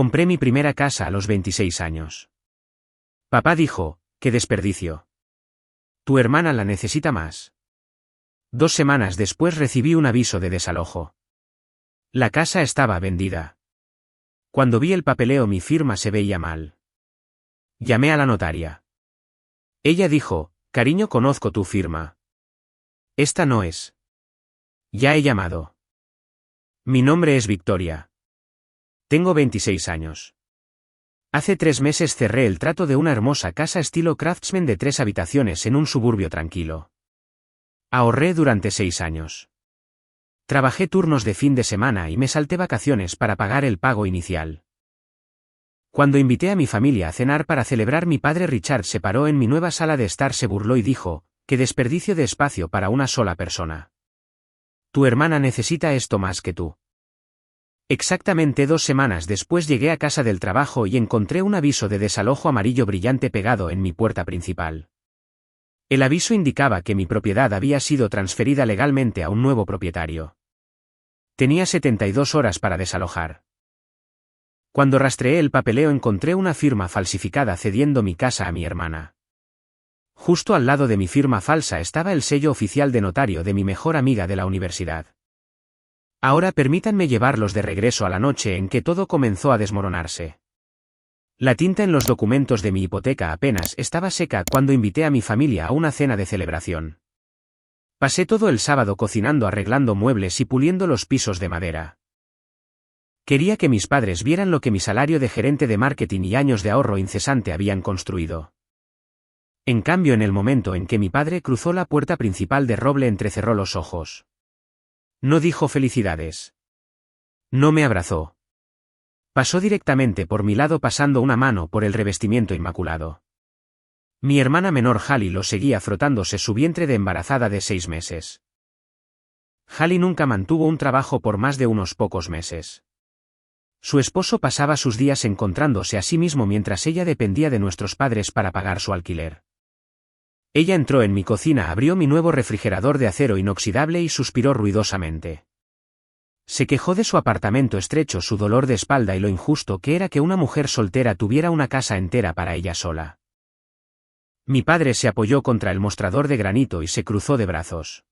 Compré mi primera casa a los 26 años. Papá dijo, qué desperdicio. Tu hermana la necesita más. 2 semanas después recibí un aviso de desalojo. La casa estaba vendida. Cuando vi el papeleo mi firma se veía mal. Llamé a la notaria. Ella dijo, cariño, conozco tu firma. Esta no es. Ya he llamado. Mi nombre es Victoria. Tengo 26 años. Hace 3 meses cerré el trato de una hermosa casa estilo craftsman de 3 habitaciones en un suburbio tranquilo. Ahorré durante 6 años. Trabajé turnos de fin de semana y me salté vacaciones para pagar el pago inicial. Cuando invité a mi familia a cenar para celebrar, mi padre Richard se paró en mi nueva sala de estar, se burló y dijo, qué desperdicio de espacio para una sola persona. Tu hermana necesita esto más que tú. Exactamente 2 semanas después llegué a casa del trabajo y encontré un aviso de desalojo amarillo brillante pegado en mi puerta principal. El aviso indicaba que mi propiedad había sido transferida legalmente a un nuevo propietario. Tenía 72 horas para desalojar. Cuando rastreé el papeleo encontré una firma falsificada cediendo mi casa a mi hermana. Justo al lado de mi firma falsa estaba el sello oficial de notario de mi mejor amiga de la universidad. Ahora permítanme llevarlos de regreso a la noche en que todo comenzó a desmoronarse. La tinta en los documentos de mi hipoteca apenas estaba seca cuando invité a mi familia a una cena de celebración. Pasé todo el sábado cocinando, arreglando muebles y puliendo los pisos de madera. Quería que mis padres vieran lo que mi salario de gerente de marketing y años de ahorro incesante habían construido. En cambio, en el momento en que mi padre cruzó la puerta principal de roble, entrecerró los ojos. No dijo felicidades. No me abrazó. Pasó directamente por mi lado pasando una mano por el revestimiento inmaculado. Mi hermana menor Hallie lo seguía frotándose su vientre de embarazada de 6 meses. Hallie nunca mantuvo un trabajo por más de unos pocos meses. Su esposo pasaba sus días encontrándose a sí mismo mientras ella dependía de nuestros padres para pagar su alquiler. Ella entró en mi cocina, abrió mi nuevo refrigerador de acero inoxidable y suspiró ruidosamente. Se quejó de su apartamento estrecho, su dolor de espalda y lo injusto que era que una mujer soltera tuviera una casa entera para ella sola. Mi padre se apoyó contra el mostrador de granito y se cruzó de brazos.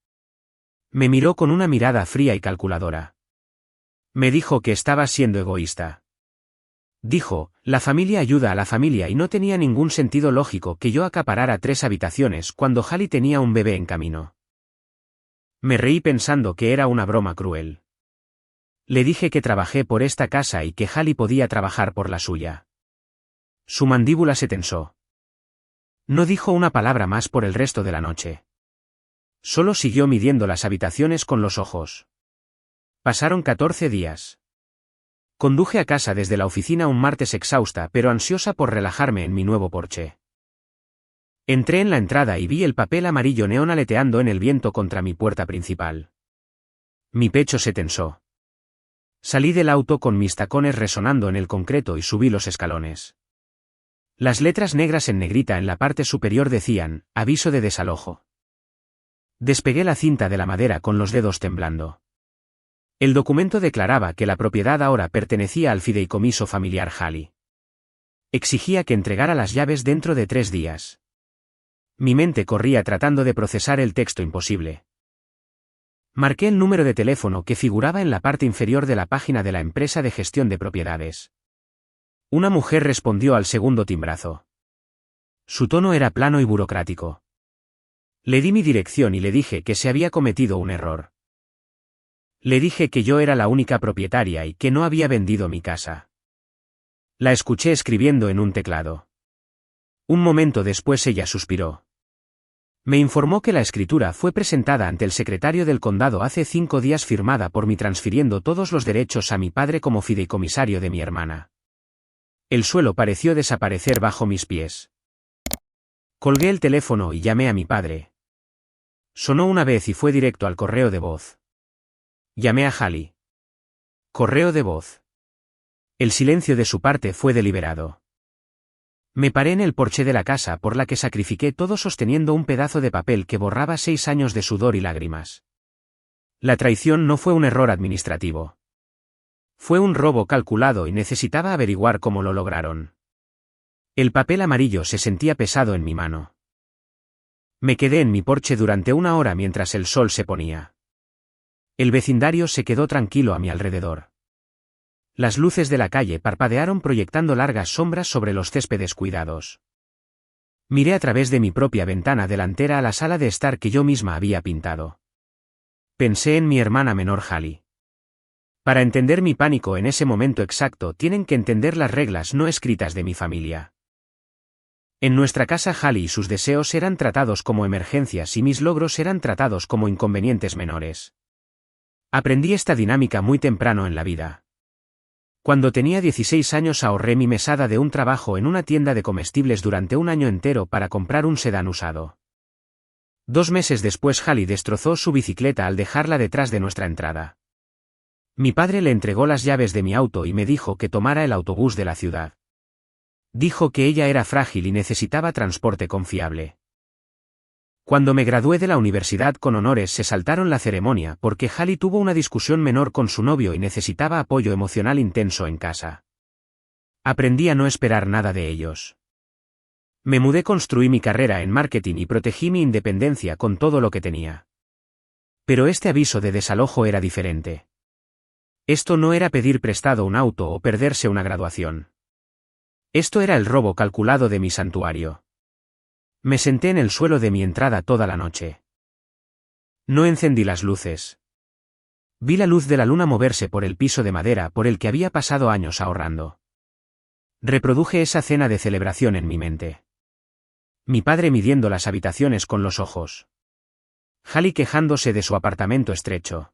Me miró con una mirada fría y calculadora. Me dijo que estaba siendo egoísta. Dijo, la familia ayuda a la familia y no tenía ningún sentido lógico que yo acaparara 3 habitaciones cuando Hallie tenía un bebé en camino. Me reí pensando que era una broma cruel. Le dije que trabajé por esta casa y que Hallie podía trabajar por la suya. Su mandíbula se tensó. No dijo una palabra más por el resto de la noche. Solo siguió midiendo las habitaciones con los ojos. Pasaron 14 días. Conduje a casa desde la oficina un martes exhausta pero ansiosa por relajarme en mi nuevo Porsche. Entré en la entrada y vi el papel amarillo neón aleteando en el viento contra mi puerta principal. Mi pecho se tensó. Salí del auto con mis tacones resonando en el concreto y subí los escalones. Las letras negras en negrita en la parte superior decían, aviso de desalojo. Despegué la cinta de la madera con los dedos temblando. El documento declaraba que la propiedad ahora pertenecía al fideicomiso familiar Hallie. Exigía que entregara las llaves dentro de 3 días. Mi mente corría tratando de procesar el texto imposible. Marqué el número de teléfono que figuraba en la parte inferior de la página de la empresa de gestión de propiedades. Una mujer respondió al segundo timbrazo. Su tono era plano y burocrático. Le di mi dirección y le dije que se había cometido un error. Le dije que yo era la única propietaria y que no había vendido mi casa. La escuché escribiendo en un teclado. Un momento después ella suspiró. Me informó que la escritura fue presentada ante el secretario del condado hace 5 días, firmada por mí, transfiriendo todos los derechos a mi padre como fideicomisario de mi hermana. El suelo pareció desaparecer bajo mis pies. Colgué el teléfono y llamé a mi padre. Sonó una vez y fue directo al correo de voz. Llamé a Hallie. Correo de voz. El silencio de su parte fue deliberado. Me paré en el porche de la casa por la que sacrifiqué todo sosteniendo un pedazo de papel que borraba 6 años de sudor y lágrimas. La traición no fue un error administrativo. Fue un robo calculado y necesitaba averiguar cómo lo lograron. El papel amarillo se sentía pesado en mi mano. Me quedé en mi porche durante 1 hora mientras el sol se ponía. El vecindario se quedó tranquilo a mi alrededor. Las luces de la calle parpadearon proyectando largas sombras sobre los céspedes cuidados. Miré a través de mi propia ventana delantera a la sala de estar que yo misma había pintado. Pensé en mi hermana menor Hallie. Para entender mi pánico en ese momento exacto tienen que entender las reglas no escritas de mi familia. En nuestra casa Hallie y sus deseos eran tratados como emergencias y mis logros eran tratados como inconvenientes menores. Aprendí esta dinámica muy temprano en la vida. Cuando tenía 16 años ahorré mi mesada de un trabajo en una tienda de comestibles durante 1 año entero para comprar un sedán usado. 2 meses después Hallie destrozó su bicicleta al dejarla detrás de nuestra entrada. Mi padre le entregó las llaves de mi auto y me dijo que tomara el autobús de la ciudad. Dijo que ella era frágil y necesitaba transporte confiable. Cuando me gradué de la universidad con honores se saltaron la ceremonia porque Hallie tuvo una discusión menor con su novio y necesitaba apoyo emocional intenso en casa. Aprendí a no esperar nada de ellos. Me mudé, construí mi carrera en marketing y protegí mi independencia con todo lo que tenía. Pero este aviso de desalojo era diferente. Esto no era pedir prestado un auto o perderse una graduación. Esto era el robo calculado de mi santuario. Me senté en el suelo de mi entrada toda la noche. No encendí las luces. Vi la luz de la luna moverse por el piso de madera por el que había pasado años ahorrando. Reproduje esa cena de celebración en mi mente. Mi padre midiendo las habitaciones con los ojos. Hallie quejándose de su apartamento estrecho.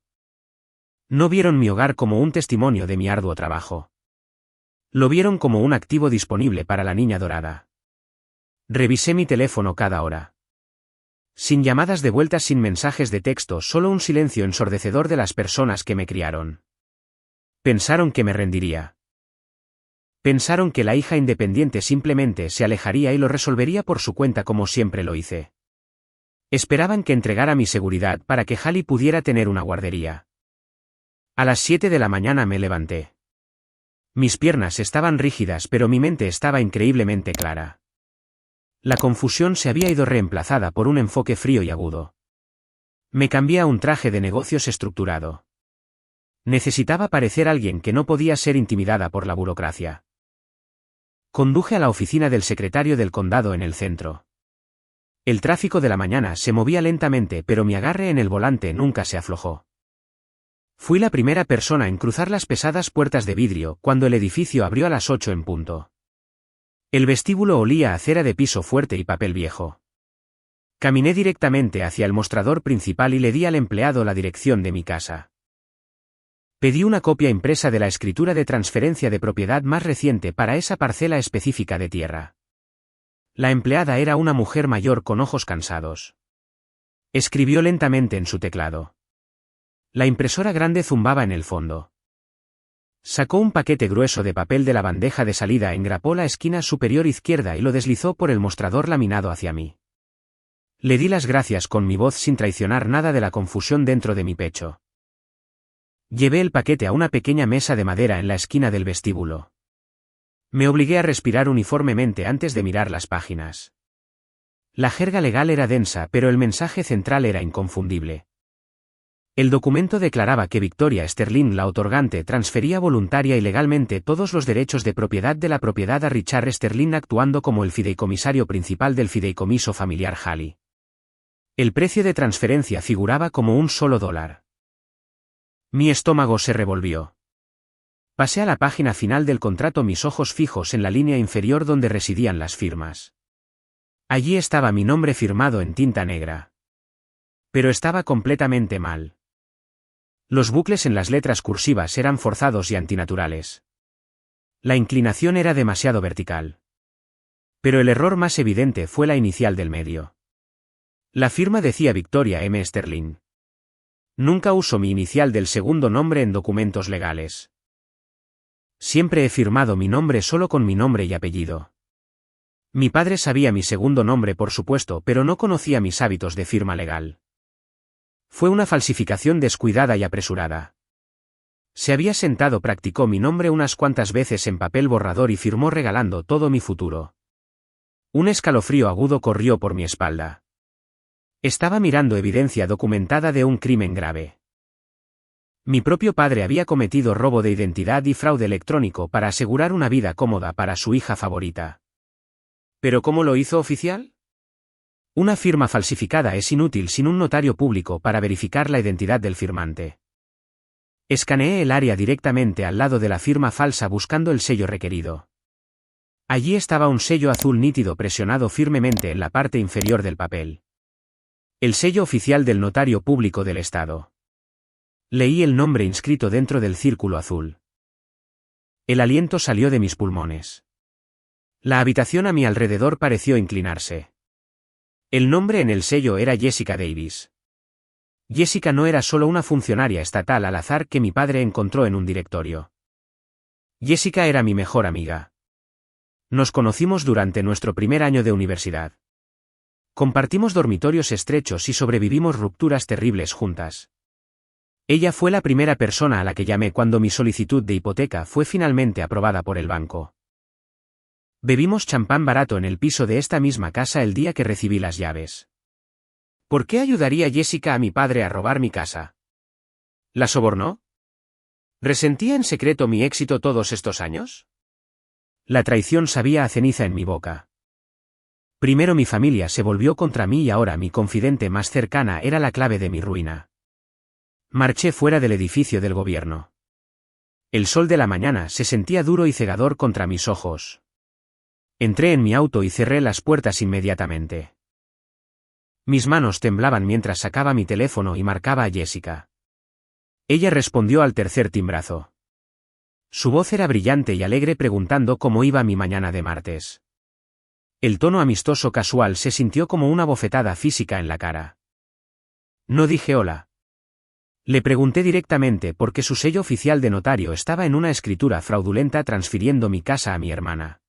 No vieron mi hogar como un testimonio de mi arduo trabajo. Lo vieron como un activo disponible para la niña dorada. Revisé mi teléfono cada hora. Sin llamadas de vuelta, sin mensajes de texto, solo un silencio ensordecedor de las personas que me criaron. Pensaron que me rendiría. Pensaron que la hija independiente simplemente se alejaría y lo resolvería por su cuenta como siempre lo hice. Esperaban que entregara mi seguridad para que Hallie pudiera tener una guardería. A las 7 de la mañana me levanté. Mis piernas estaban rígidas pero mi mente estaba increíblemente clara. La confusión se había ido reemplazada por un enfoque frío y agudo. Me cambié a un traje de negocios estructurado. Necesitaba parecer alguien que no podía ser intimidada por la burocracia. Conduje a la oficina del secretario del condado en el centro. El tráfico de la mañana se movía lentamente pero mi agarre en el volante nunca se aflojó. Fui la primera persona en cruzar las pesadas puertas de vidrio cuando el edificio abrió a las 8 en punto. El vestíbulo olía a cera de piso fuerte y papel viejo. Caminé directamente hacia el mostrador principal y le di al empleado la dirección de mi casa. Pedí una copia impresa de la escritura de transferencia de propiedad más reciente para esa parcela específica de tierra. La empleada era una mujer mayor con ojos cansados. Escribió lentamente en su teclado. La impresora grande zumbaba en el fondo. Sacó un paquete grueso de papel de la bandeja de salida, engrapó la esquina superior izquierda y lo deslizó por el mostrador laminado hacia mí. Le di las gracias con mi voz sin traicionar nada de la confusión dentro de mi pecho. Llevé el paquete a una pequeña mesa de madera en la esquina del vestíbulo. Me obligué a respirar uniformemente antes de mirar las páginas. La jerga legal era densa, pero el mensaje central era inconfundible. El documento declaraba que Victoria Sterling, la otorgante, transfería voluntaria y legalmente todos los derechos de propiedad de la propiedad a Richard Sterling, actuando como el fideicomisario principal del fideicomiso familiar Hallie. El precio de transferencia figuraba como $1. Mi estómago se revolvió. Pasé a la página final del contrato, mis ojos fijos en la línea inferior donde residían las firmas. Allí estaba mi nombre firmado en tinta negra. Pero estaba completamente mal. Los bucles en las letras cursivas eran forzados y antinaturales. La inclinación era demasiado vertical. Pero el error más evidente fue la inicial del medio. La firma decía Victoria M. Sterling. Nunca uso mi inicial del segundo nombre en documentos legales. Siempre he firmado mi nombre solo con mi nombre y apellido. Mi padre sabía mi segundo nombre, por supuesto, pero no conocía mis hábitos de firma legal. Fue una falsificación descuidada y apresurada. Se había sentado, practicó mi nombre unas cuantas veces en papel borrador y firmó regalando todo mi futuro. Un escalofrío agudo corrió por mi espalda. Estaba mirando evidencia documentada de un crimen grave. Mi propio padre había cometido robo de identidad y fraude electrónico para asegurar una vida cómoda para su hija favorita. ¿Pero cómo lo hizo oficial? Una firma falsificada es inútil sin un notario público para verificar la identidad del firmante. Escaneé el área directamente al lado de la firma falsa buscando el sello requerido. Allí estaba un sello azul nítido presionado firmemente en la parte inferior del papel. El sello oficial del notario público del Estado. Leí el nombre inscrito dentro del círculo azul. El aliento salió de mis pulmones. La habitación a mi alrededor pareció inclinarse. El nombre en el sello era Jessica Davis. Jessica no era solo una funcionaria estatal al azar que mi padre encontró en un directorio. Jessica era mi mejor amiga. Nos conocimos durante nuestro primer año de universidad. Compartimos dormitorios estrechos y sobrevivimos rupturas terribles juntas. Ella fue la primera persona a la que llamé cuando mi solicitud de hipoteca fue finalmente aprobada por el banco. Bebimos champán barato en el piso de esta misma casa el día que recibí las llaves. ¿Por qué ayudaría Jessica a mi padre a robar mi casa? ¿La sobornó? ¿Resentía en secreto mi éxito todos estos años? La traición sabía a ceniza en mi boca. Primero mi familia se volvió contra mí y ahora mi confidente más cercana era la clave de mi ruina. Marché fuera del edificio del gobierno. El sol de la mañana se sentía duro y cegador contra mis ojos. Entré en mi auto y cerré las puertas inmediatamente. Mis manos temblaban mientras sacaba mi teléfono y marcaba a Jessica. Ella respondió al tercer timbrazo. Su voz era brillante y alegre preguntando cómo iba mi mañana de martes. El tono amistoso casual se sintió como una bofetada física en la cara. No dije hola. Le pregunté directamente por qué su sello oficial de notario estaba en una escritura fraudulenta transfiriendo mi casa a mi hermana.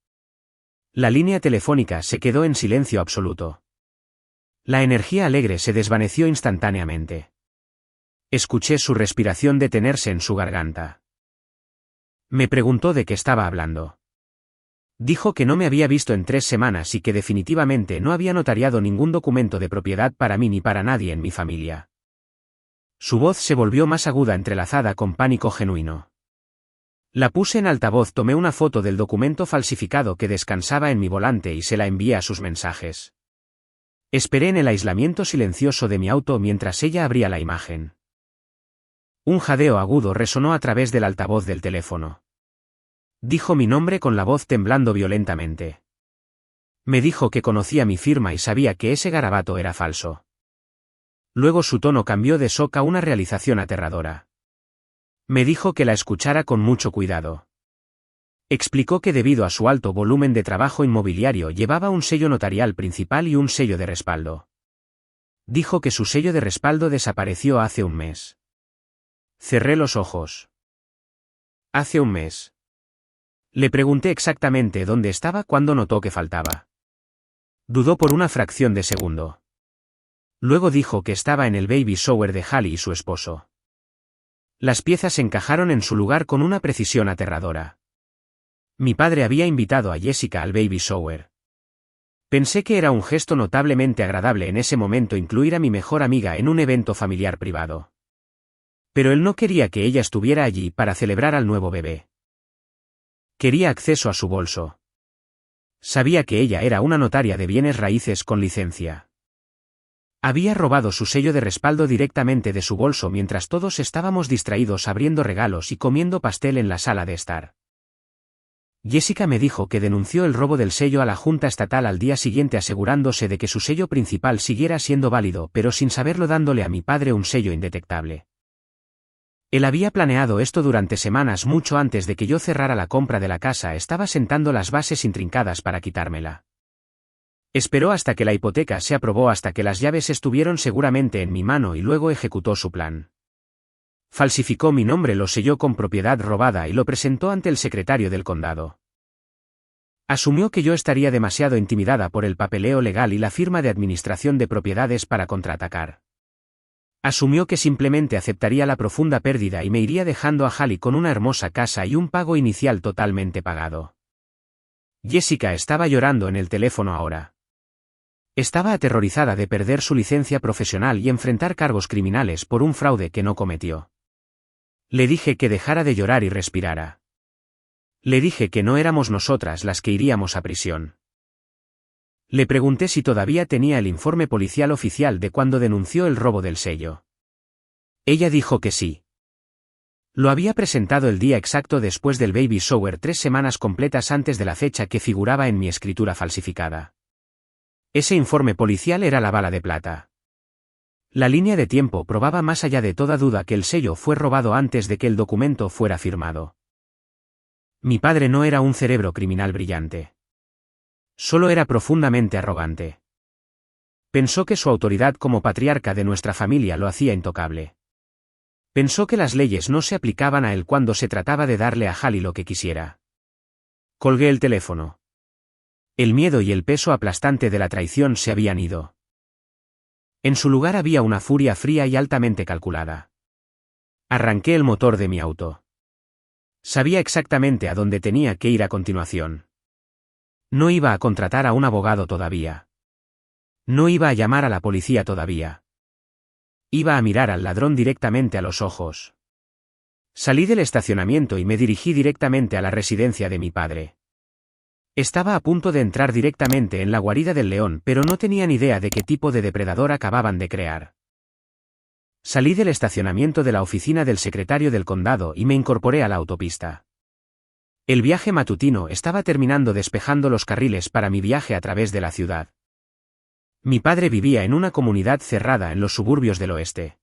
La línea telefónica se quedó en silencio absoluto. La energía alegre se desvaneció instantáneamente. Escuché su respiración detenerse en su garganta. Me preguntó de qué estaba hablando. Dijo que no me había visto en 3 semanas y que definitivamente no había notariado ningún documento de propiedad para mí ni para nadie en mi familia. Su voz se volvió más aguda entrelazada con pánico genuino. La puse en altavoz, tomé una foto del documento falsificado que descansaba en mi volante y se la envié a sus mensajes. Esperé en el aislamiento silencioso de mi auto mientras ella abría la imagen. Un jadeo agudo resonó a través del altavoz del teléfono. Dijo mi nombre con la voz temblando violentamente. Me dijo que conocía mi firma y sabía que ese garabato era falso. Luego su tono cambió de shock a una realización aterradora. Me dijo que la escuchara con mucho cuidado. Explicó que debido a su alto volumen de trabajo inmobiliario llevaba un sello notarial principal y un sello de respaldo. Dijo que su sello de respaldo desapareció hace un mes. Cerré los ojos. Hace un mes. Le pregunté exactamente dónde estaba cuando notó que faltaba. Dudó por una fracción de segundo. Luego dijo que estaba en el baby shower de Hallie y su esposo. Las piezas encajaron en su lugar con una precisión aterradora. Mi padre había invitado a Jessica al baby shower. Pensé que era un gesto notablemente agradable en ese momento incluir a mi mejor amiga en un evento familiar privado. Pero él no quería que ella estuviera allí para celebrar al nuevo bebé. Quería acceso a su bolso. Sabía que ella era una notaria de bienes raíces con licencia. Había robado su sello de respaldo directamente de su bolso mientras todos estábamos distraídos abriendo regalos y comiendo pastel en la sala de estar. Jessica me dijo que denunció el robo del sello a la Junta Estatal al día siguiente asegurándose de que su sello principal siguiera siendo válido pero sin saberlo dándole a mi padre un sello indetectable. Él había planeado esto durante semanas mucho antes de que yo cerrara la compra de la casa, estaba sentando las bases intrincadas para quitármela. Esperó hasta que la hipoteca se aprobó hasta que las llaves estuvieron seguramente en mi mano y luego ejecutó su plan. Falsificó mi nombre, lo selló con propiedad robada y lo presentó ante el secretario del condado. Asumió que yo estaría demasiado intimidada por el papeleo legal y la firma de administración de propiedades para contraatacar. Asumió que simplemente aceptaría la profunda pérdida y me iría dejando a Hallie con una hermosa casa y un pago inicial totalmente pagado. Jessica estaba llorando en el teléfono ahora. Estaba aterrorizada de perder su licencia profesional y enfrentar cargos criminales por un fraude que no cometió. Le dije que dejara de llorar y respirara. Le dije que no éramos nosotras las que iríamos a prisión. Le pregunté si todavía tenía el informe policial oficial de cuando denunció el robo del sello. Ella dijo que sí. Lo había presentado el día exacto después del baby shower 3 semanas completas antes de la fecha que figuraba en mi escritura falsificada. Ese informe policial era la bala de plata. La línea de tiempo probaba más allá de toda duda que el sello fue robado antes de que el documento fuera firmado. Mi padre no era un cerebro criminal brillante. Solo era profundamente arrogante. Pensó que su autoridad como patriarca de nuestra familia lo hacía intocable. Pensó que las leyes no se aplicaban a él cuando se trataba de darle a Hallie lo que quisiera. Colgué el teléfono. El miedo y el peso aplastante de la traición se habían ido. En su lugar había una furia fría y altamente calculada. Arranqué el motor de mi auto. Sabía exactamente a dónde tenía que ir a continuación. No iba a contratar a un abogado todavía. No iba a llamar a la policía todavía. Iba a mirar al ladrón directamente a los ojos. Salí del estacionamiento y me dirigí directamente a la residencia de mi padre. Estaba a punto de entrar directamente en la guarida del león, pero no tenía ni idea de qué tipo de depredador acababan de crear. Salí del estacionamiento de la oficina del secretario del condado y me incorporé a la autopista. El viaje matutino estaba terminando despejando los carriles para mi viaje a través de la ciudad. Mi padre vivía en una comunidad cerrada en los suburbios del oeste.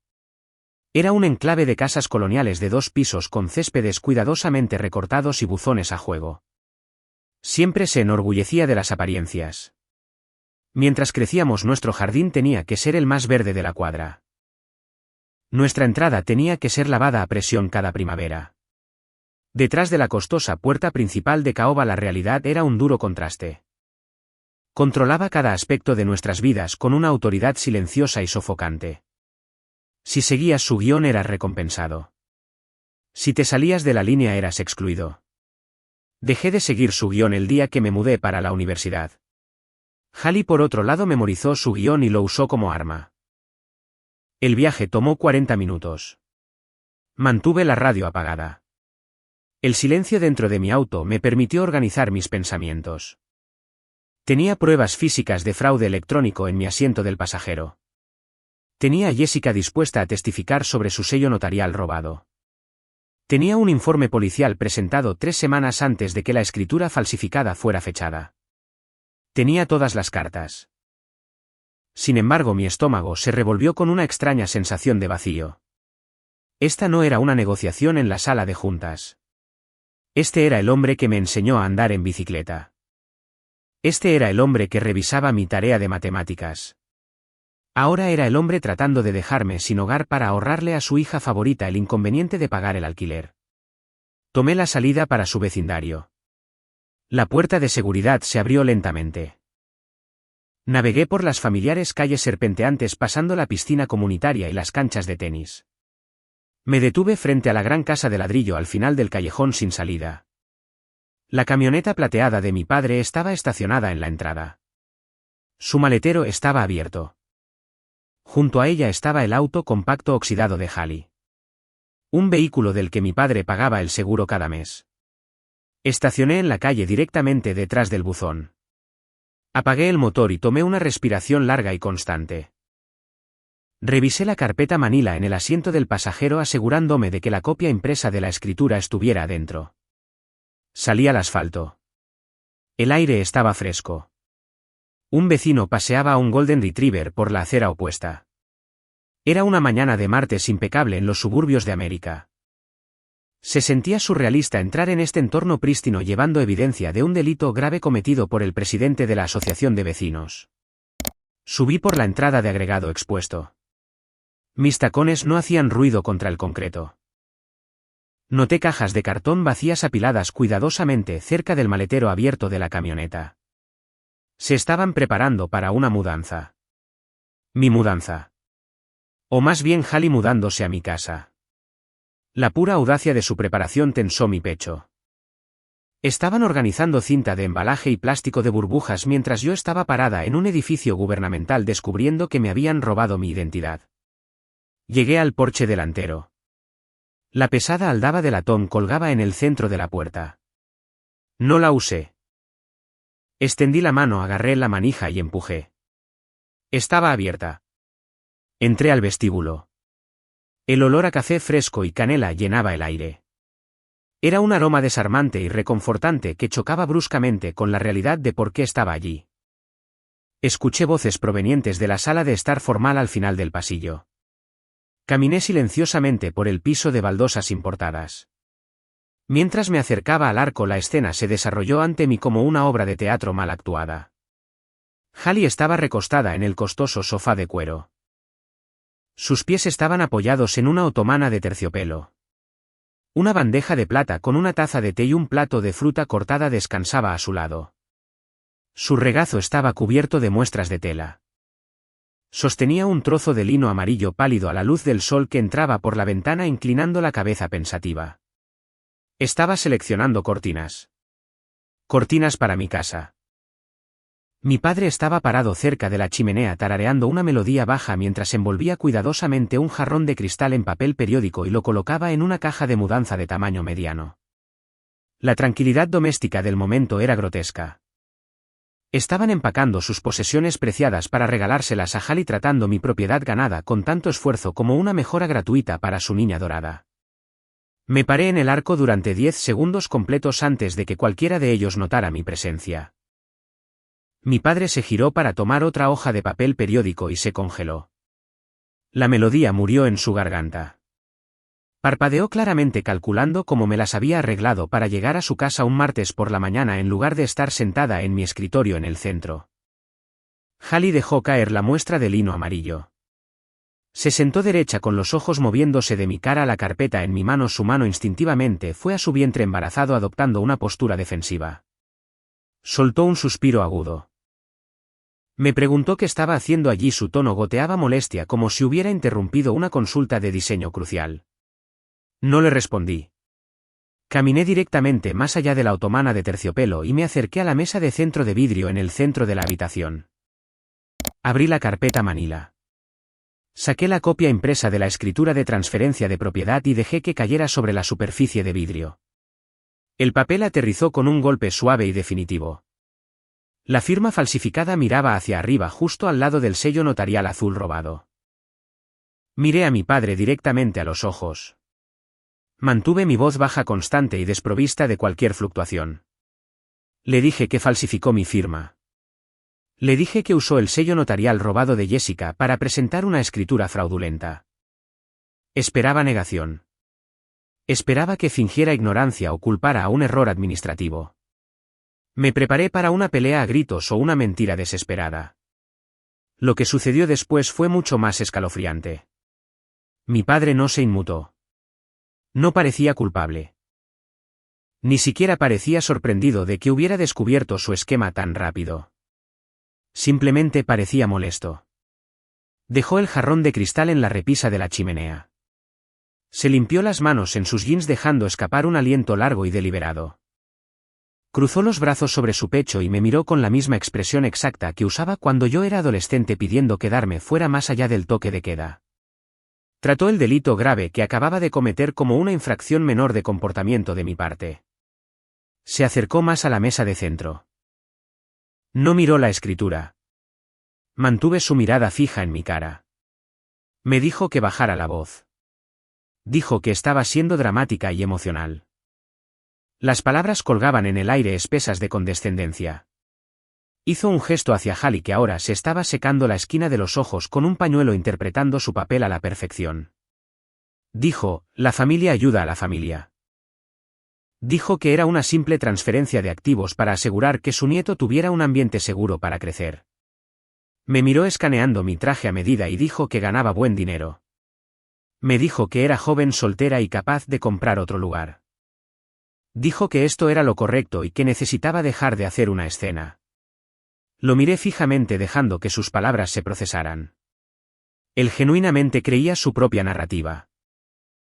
Era un enclave de casas coloniales de 2 pisos con céspedes cuidadosamente recortados y buzones a juego. Siempre se enorgullecía de las apariencias. Mientras crecíamos, nuestro jardín tenía que ser el más verde de la cuadra. Nuestra entrada tenía que ser lavada a presión cada primavera. Detrás de la costosa puerta principal de caoba la realidad era un duro contraste. Controlaba cada aspecto de nuestras vidas con una autoridad silenciosa y sofocante. Si seguías su guión eras recompensado. Si te salías de la línea eras excluido. Dejé de seguir su guión el día que me mudé para la universidad. Hallie por otro lado memorizó su guión y lo usó como arma. El viaje tomó 40 minutos. Mantuve la radio apagada. El silencio dentro de mi auto me permitió organizar mis pensamientos. Tenía pruebas físicas de fraude electrónico en mi asiento del pasajero. Tenía a Jessica dispuesta a testificar sobre su sello notarial robado. Tenía un informe policial presentado 3 semanas antes de que la escritura falsificada fuera fechada. Tenía todas las cartas. Sin embargo, mi estómago se revolvió con una extraña sensación de vacío. Esta no era una negociación en la sala de juntas. Este era el hombre que me enseñó a andar en bicicleta. Este era el hombre que revisaba mi tarea de matemáticas. Ahora era el hombre tratando de dejarme sin hogar para ahorrarle a su hija favorita el inconveniente de pagar el alquiler. Tomé la salida para su vecindario. La puerta de seguridad se abrió lentamente. Navegué por las familiares calles serpenteantes pasando la piscina comunitaria y las canchas de tenis. Me detuve frente a la gran casa de ladrillo al final del callejón sin salida. La camioneta plateada de mi padre estaba estacionada en la entrada. Su maletero estaba abierto. Junto a ella estaba el auto compacto oxidado de Hallie. Un vehículo del que mi padre pagaba el seguro cada mes. Estacioné en la calle directamente detrás del buzón. Apagué el motor y tomé una respiración larga y constante. Revisé la carpeta manila en el asiento del pasajero asegurándome de que la copia impresa de la escritura estuviera adentro. Salí al asfalto. El aire estaba fresco. Un vecino paseaba a un Golden Retriever por la acera opuesta. Era una mañana de martes impecable en los suburbios de América. Se sentía surrealista entrar en este entorno prístino llevando evidencia de un delito grave cometido por el presidente de la asociación de vecinos. Subí por la entrada de agregado expuesto. Mis tacones no hacían ruido contra el concreto. Noté cajas de cartón vacías apiladas cuidadosamente cerca del maletero abierto de la camioneta. Se estaban preparando para una mudanza. Mi mudanza. O más bien Halley mudándose a mi casa. La pura audacia de su preparación tensó mi pecho. Estaban organizando cinta de embalaje y plástico de burbujas mientras yo estaba parada en un edificio gubernamental descubriendo que me habían robado mi identidad. Llegué al porche delantero. La pesada aldaba de latón colgaba en el centro de la puerta. No la usé. Extendí la mano, agarré la manija y empujé. Estaba abierta. Entré al vestíbulo. El olor a café fresco y canela llenaba el aire. Era un aroma desarmante y reconfortante que chocaba bruscamente con la realidad de por qué estaba allí. Escuché voces provenientes de la sala de estar formal al final del pasillo. Caminé silenciosamente por el piso de baldosas importadas. Mientras me acercaba al arco, la escena se desarrolló ante mí como una obra de teatro mal actuada. Halley estaba recostada en el costoso sofá de cuero. Sus pies estaban apoyados en una otomana de terciopelo. Una bandeja de plata con una taza de té y un plato de fruta cortada descansaba a su lado. Su regazo estaba cubierto de muestras de tela. Sostenía un trozo de lino amarillo pálido a la luz del sol que entraba por la ventana, inclinando la cabeza pensativa. Estaba seleccionando cortinas. Cortinas para mi casa. Mi padre estaba parado cerca de la chimenea tarareando una melodía baja mientras envolvía cuidadosamente un jarrón de cristal en papel periódico y lo colocaba en una caja de mudanza de tamaño mediano. La tranquilidad doméstica del momento era grotesca. Estaban empacando sus posesiones preciadas para regalárselas a Halley, tratando mi propiedad ganada con tanto esfuerzo como una mejora gratuita para su niña dorada. Me paré en el arco durante 10 segundos completos antes de que cualquiera de ellos notara mi presencia. Mi padre se giró para tomar otra hoja de papel periódico y se congeló. La melodía murió en su garganta. Parpadeó claramente, calculando cómo me las había arreglado para llegar a su casa un martes por la mañana en lugar de estar sentada en mi escritorio en el centro. Halley dejó caer la muestra de lino amarillo. Se sentó derecha con los ojos moviéndose de mi cara a la carpeta en mi mano. Su mano instintivamente fue a su vientre embarazado, adoptando una postura defensiva. Soltó un suspiro agudo. Me preguntó qué estaba haciendo allí. Su tono goteaba molestia, como si hubiera interrumpido una consulta de diseño crucial. No le respondí. Caminé directamente más allá de la otomana de terciopelo y me acerqué a la mesa de centro de vidrio en el centro de la habitación. Abrí la carpeta manila. Saqué la copia impresa de la escritura de transferencia de propiedad y dejé que cayera sobre la superficie de vidrio. El papel aterrizó con un golpe suave y definitivo. La firma falsificada miraba hacia arriba, justo al lado del sello notarial azul robado. Miré a mi padre directamente a los ojos. Mantuve mi voz baja, constante y desprovista de cualquier fluctuación. Le dije que falsificó mi firma. Le dije que usó el sello notarial robado de Jessica para presentar una escritura fraudulenta. Esperaba negación. Esperaba que fingiera ignorancia o culpara a un error administrativo. Me preparé para una pelea a gritos o una mentira desesperada. Lo que sucedió después fue mucho más escalofriante. Mi padre no se inmutó. No parecía culpable. Ni siquiera parecía sorprendido de que hubiera descubierto su esquema tan rápido. Simplemente parecía molesto. Dejó el jarrón de cristal en la repisa de la chimenea. Se limpió las manos en sus jeans, dejando escapar un aliento largo y deliberado. Cruzó los brazos sobre su pecho y me miró con la misma expresión exacta que usaba cuando yo era adolescente, pidiendo quedarme fuera más allá del toque de queda. Trató el delito grave que acababa de cometer como una infracción menor de comportamiento de mi parte. Se acercó más a la mesa de centro. No miró la escritura. Mantuve su mirada fija en mi cara. Me dijo que bajara la voz. Dijo que estaba siendo dramática y emocional. Las palabras colgaban en el aire, espesas de condescendencia. Hizo un gesto hacia Halley, que ahora se estaba secando la esquina de los ojos con un pañuelo, interpretando su papel a la perfección. Dijo: la familia ayuda a la familia. Dijo que era una simple transferencia de activos para asegurar que su nieto tuviera un ambiente seguro para crecer. Me miró escaneando mi traje a medida y dijo que ganaba buen dinero. Me dijo que era joven, soltera y capaz de comprar otro lugar. Dijo que esto era lo correcto y que necesitaba dejar de hacer una escena. Lo miré fijamente, dejando que sus palabras se procesaran. Él genuinamente creía su propia narrativa.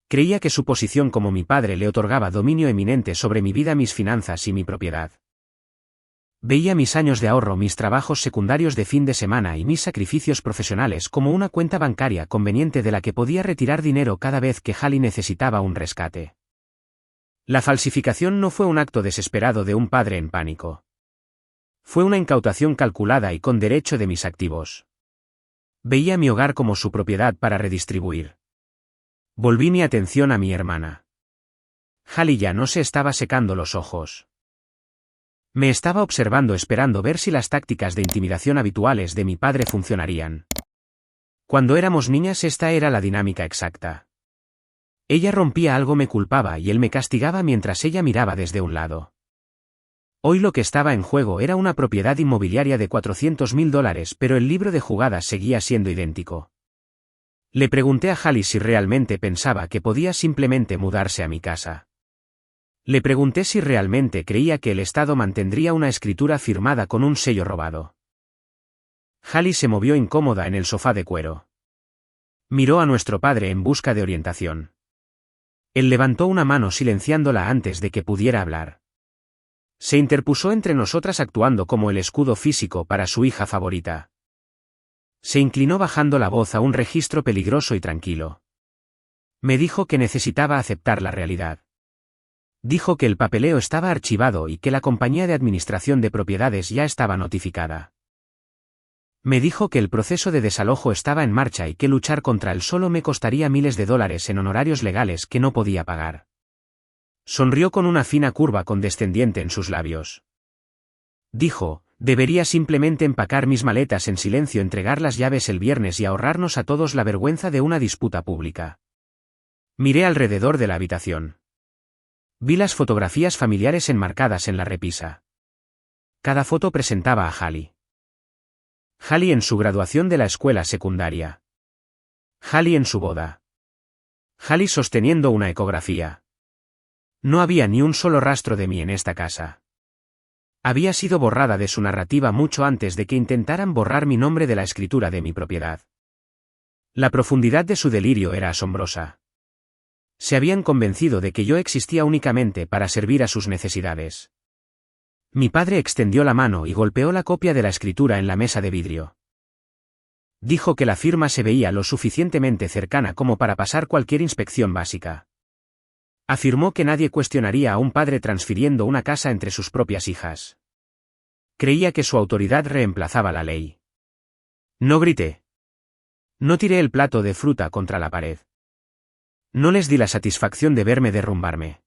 Creía que su posición como mi padre le otorgaba dominio eminente sobre mi vida, mis finanzas y mi propiedad. Veía mis años de ahorro, mis trabajos secundarios de fin de semana y mis sacrificios profesionales como una cuenta bancaria conveniente de la que podía retirar dinero cada vez que Hallie necesitaba un rescate. La falsificación no fue un acto desesperado de un padre en pánico. Fue una incautación calculada y con derecho de mis activos. Veía mi hogar como su propiedad para redistribuir. Volví mi atención a mi hermana. Hallie ya no se estaba secando los ojos. Me estaba observando, esperando ver si las tácticas de intimidación habituales de mi padre funcionarían. Cuando éramos niñas esta era la dinámica exacta. Ella rompía algo, me culpaba y él me castigaba mientras ella miraba desde un lado. Hoy lo que estaba en juego era una propiedad inmobiliaria de $400.000, pero el libro de jugadas seguía siendo idéntico. Le pregunté a Hallie si realmente pensaba que podía simplemente mudarse a mi casa. Le pregunté si realmente creía que el Estado mantendría una escritura firmada con un sello robado. Hallie se movió incómoda en el sofá de cuero. Miró a nuestro padre en busca de orientación. Él levantó una mano silenciándola antes de que pudiera hablar. Se interpuso entre nosotras actuando como el escudo físico para su hija favorita. Se inclinó bajando la voz a un registro peligroso y tranquilo. Me dijo que necesitaba aceptar la realidad. Dijo que el papeleo estaba archivado y que la compañía de administración de propiedades ya estaba notificada. Me dijo que el proceso de desalojo estaba en marcha y que luchar contra él solo me costaría miles de dólares en honorarios legales que no podía pagar. Sonrió con una fina curva condescendiente en sus labios. Dijo, debería simplemente empacar mis maletas en silencio, entregar las llaves el viernes y ahorrarnos a todos la vergüenza de una disputa pública. Miré alrededor de la habitación. Vi las fotografías familiares enmarcadas en la repisa. Cada foto presentaba a Hallie. Hallie en su graduación de la escuela secundaria. Hallie en su boda. Hallie sosteniendo una ecografía. No había ni un solo rastro de mí en esta casa. Había sido borrada de su narrativa mucho antes de que intentaran borrar mi nombre de la escritura de mi propiedad. La profundidad de su delirio era asombrosa. Se habían convencido de que yo existía únicamente para servir a sus necesidades. Mi padre extendió la mano y golpeó la copia de la escritura en la mesa de vidrio. Dijo que la firma se veía lo suficientemente cercana como para pasar cualquier inspección básica. Afirmó que nadie cuestionaría a un padre transfiriendo una casa entre sus propias hijas. Creía que su autoridad reemplazaba la ley. No grité. No tiré el plato de fruta contra la pared. No les di la satisfacción de verme derrumbarme.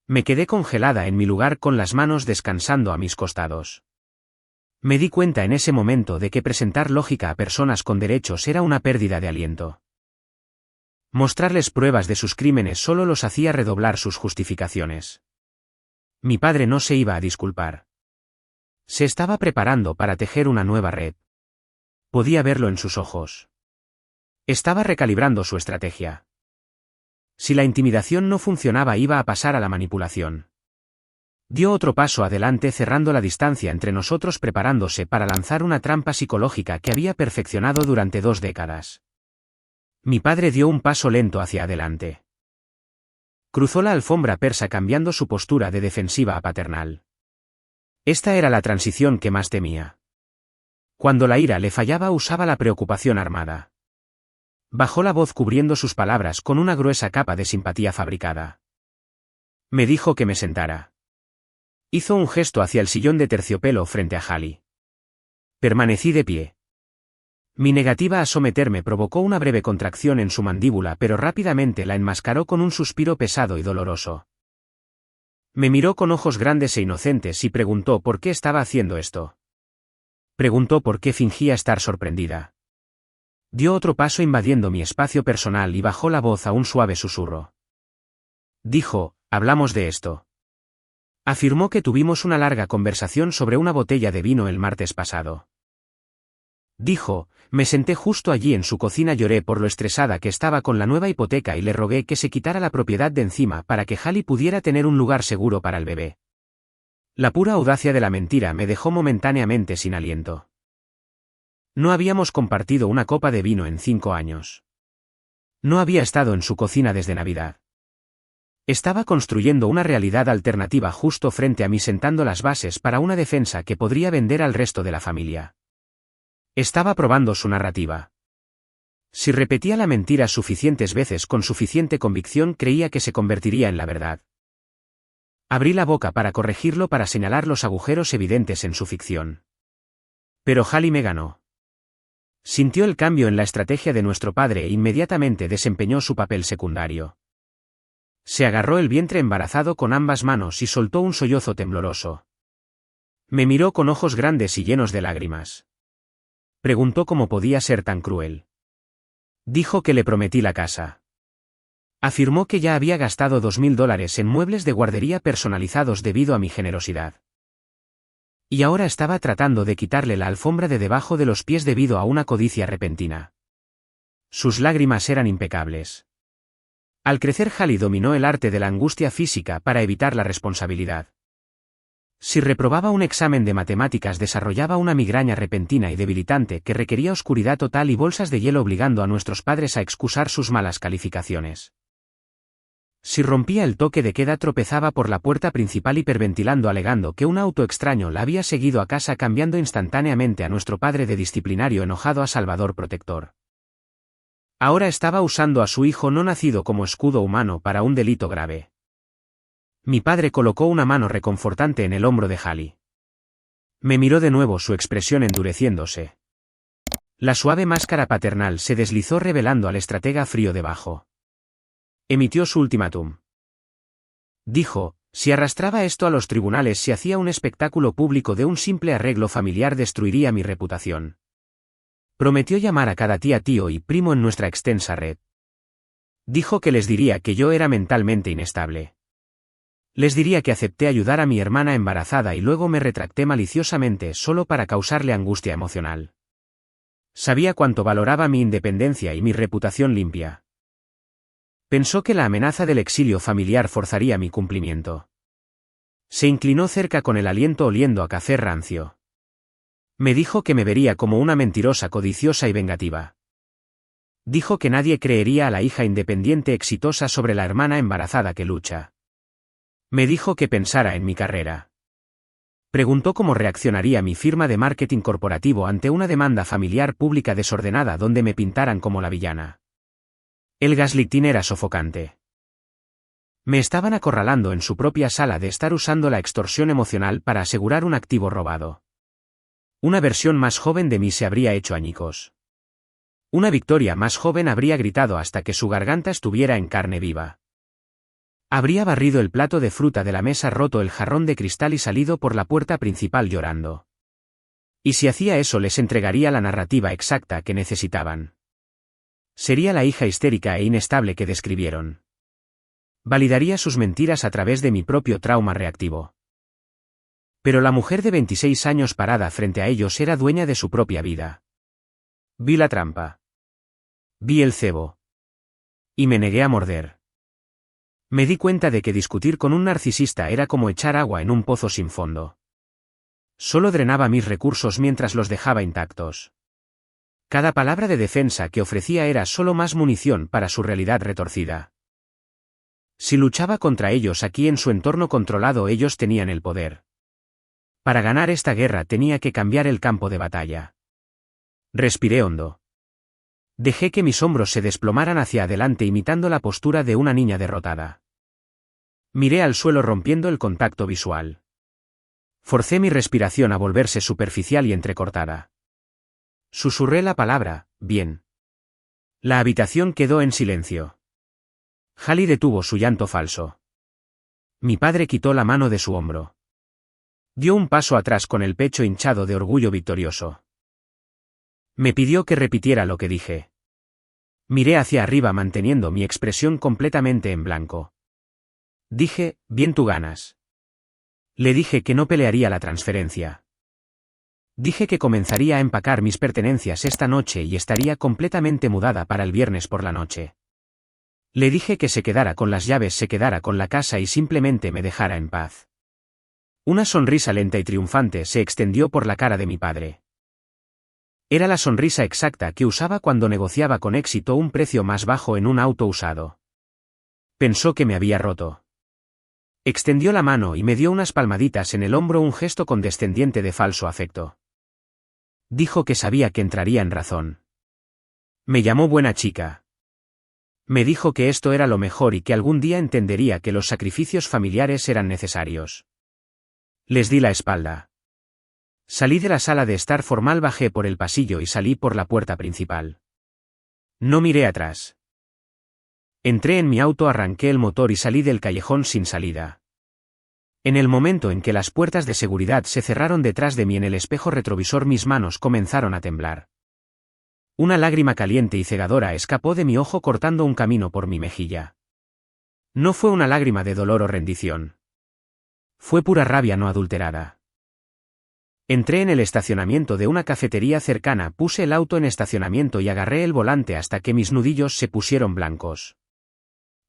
Me quedé congelada en mi lugar con las manos descansando a mis costados. Me di cuenta en ese momento de que presentar lógica a personas con derechos era una pérdida de aliento. Mostrarles pruebas de sus crímenes solo los hacía redoblar sus justificaciones. Mi padre no se iba a disculpar. Se estaba preparando para tejer una nueva red. Podía verlo en sus ojos. Estaba recalibrando su estrategia. Si la intimidación no funcionaba, iba a pasar a la manipulación. Dio otro paso adelante, cerrando la distancia entre nosotros, preparándose para lanzar una trampa psicológica que había perfeccionado durante 2 décadas. Mi padre dio un paso lento hacia adelante. Cruzó la alfombra persa, cambiando su postura de defensiva a paternal. Esta era la transición que más temía. Cuando la ira le fallaba, usaba la preocupación armada. Bajó la voz cubriendo sus palabras con una gruesa capa de simpatía fabricada. Me dijo que me sentara. Hizo un gesto hacia el sillón de terciopelo frente a Hallie. Permanecí de pie. Mi negativa a someterme provocó una breve contracción en su mandíbula, pero rápidamente la enmascaró con un suspiro pesado y doloroso. Me miró con ojos grandes e inocentes y preguntó por qué estaba haciendo esto. Preguntó por qué fingía estar sorprendida. Dio otro paso invadiendo mi espacio personal y bajó la voz a un suave susurro. Dijo, hablamos de esto. Afirmó que tuvimos una larga conversación sobre una botella de vino el martes pasado. Dijo, me senté justo allí en su cocina, lloré por lo estresada que estaba con la nueva hipoteca y le rogué que se quitara la propiedad de encima para que Hallie pudiera tener un lugar seguro para el bebé. La pura audacia de la mentira me dejó momentáneamente sin aliento. No habíamos compartido una copa de vino en 5 años. No había estado en su cocina desde Navidad. Estaba construyendo una realidad alternativa justo frente a mí, sentando las bases para una defensa que podría vender al resto de la familia. Estaba probando su narrativa. Si repetía la mentira suficientes veces con suficiente convicción, creía que se convertiría en la verdad. Abrí la boca para corregirlo, para señalar los agujeros evidentes en su ficción. Pero Hallie me ganó. Sintió el cambio en la estrategia de nuestro padre e inmediatamente desempeñó su papel secundario. Se agarró el vientre embarazado con ambas manos y soltó un sollozo tembloroso. Me miró con ojos grandes y llenos de lágrimas. Preguntó cómo podía ser tan cruel. Dijo que le prometí la casa. Afirmó que ya había gastado $2.000 en muebles de guardería personalizados debido a mi generosidad. Y ahora estaba tratando de quitarle la alfombra de debajo de los pies debido a una codicia repentina. Sus lágrimas eran impecables. Al crecer, Hallie dominó el arte de la angustia física para evitar la responsabilidad. Si reprobaba un examen de matemáticas, desarrollaba una migraña repentina y debilitante que requería oscuridad total y bolsas de hielo, obligando a nuestros padres a excusar sus malas calificaciones. Si rompía el toque de queda, tropezaba por la puerta principal hiperventilando, alegando que un auto extraño la había seguido a casa, cambiando instantáneamente a nuestro padre de disciplinario enojado a salvador protector. Ahora estaba usando a su hijo no nacido como escudo humano para un delito grave. Mi padre colocó una mano reconfortante en el hombro de Hallie. Me miró de nuevo, su expresión endureciéndose. La suave máscara paternal se deslizó, revelando al estratega frío debajo. Emitió su ultimátum. Dijo, si arrastraba esto a los tribunales, si hacía un espectáculo público de un simple arreglo familiar, destruiría mi reputación. Prometió llamar a cada tía, tío y primo en nuestra extensa red. Dijo que les diría que yo era mentalmente inestable. Les diría que acepté ayudar a mi hermana embarazada y luego me retracté maliciosamente solo para causarle angustia emocional. Sabía cuánto valoraba mi independencia y mi reputación limpia. Pensó que la amenaza del exilio familiar forzaría mi cumplimiento. Se inclinó cerca con el aliento oliendo a café rancio. Me dijo que me vería como una mentirosa, codiciosa y vengativa. Dijo que nadie creería a la hija independiente exitosa sobre la hermana embarazada que lucha. Me dijo que pensara en mi carrera. Preguntó cómo reaccionaría mi firma de marketing corporativo ante una demanda familiar pública desordenada donde me pintaran como la villana. El gaslighting era sofocante. Me estaban acorralando en su propia sala de estar, usando la extorsión emocional para asegurar un activo robado. Una versión más joven de mí se habría hecho añicos. Una Victoria más joven habría gritado hasta que su garganta estuviera en carne viva. Habría barrido el plato de fruta de la mesa, roto el jarrón de cristal y salido por la puerta principal llorando. Y si hacía eso, les entregaría la narrativa exacta que necesitaban. Sería la hija histérica e inestable que describieron. Validaría sus mentiras a través de mi propio trauma reactivo. Pero la mujer de 26 años parada frente a ellos era dueña de su propia vida. Vi la trampa. Vi el cebo. Y me negué a morder. Me di cuenta de que discutir con un narcisista era como echar agua en un pozo sin fondo. Solo drenaba mis recursos mientras los dejaba intactos. Cada palabra de defensa que ofrecía era solo más munición para su realidad retorcida. Si luchaba contra ellos aquí en su entorno controlado, ellos tenían el poder. Para ganar esta guerra tenía que cambiar el campo de batalla. Respiré hondo. Dejé que mis hombros se desplomaran hacia adelante, imitando la postura de una niña derrotada. Miré al suelo, rompiendo el contacto visual. Forcé mi respiración a volverse superficial y entrecortada. Susurré la palabra, bien. La habitación quedó en silencio. Hallie detuvo su llanto falso. Mi padre quitó la mano de su hombro. Dio un paso atrás con el pecho hinchado de orgullo victorioso. Me pidió que repitiera lo que dije. Miré hacia arriba manteniendo mi expresión completamente en blanco. Dije, bien, tú ganas. Le dije que no pelearía la transferencia. Dije que comenzaría a empacar mis pertenencias esta noche y estaría completamente mudada para el viernes por la noche. Le dije que se quedara con las llaves, se quedara con la casa y simplemente me dejara en paz. Una sonrisa lenta y triunfante se extendió por la cara de mi padre. Era la sonrisa exacta que usaba cuando negociaba con éxito un precio más bajo en un auto usado. Pensó que me había roto. Extendió la mano y me dio unas palmaditas en el hombro, un gesto condescendiente de falso afecto. Dijo que sabía que entraría en razón. Me llamó buena chica. Me dijo que esto era lo mejor y que algún día entendería que los sacrificios familiares eran necesarios. Les di la espalda. Salí de la sala de estar formal, bajé por el pasillo y salí por la puerta principal. No miré atrás. Entré en mi auto, arranqué el motor y salí del callejón sin salida. En el momento en que las puertas de seguridad se cerraron detrás de mí en el espejo retrovisor, mis manos comenzaron a temblar. Una lágrima caliente y cegadora escapó de mi ojo cortando un camino por mi mejilla. No fue una lágrima de dolor o rendición. Fue pura rabia no adulterada. Entré en el estacionamiento de una cafetería cercana, puse el auto en estacionamiento y agarré el volante hasta que mis nudillos se pusieron blancos.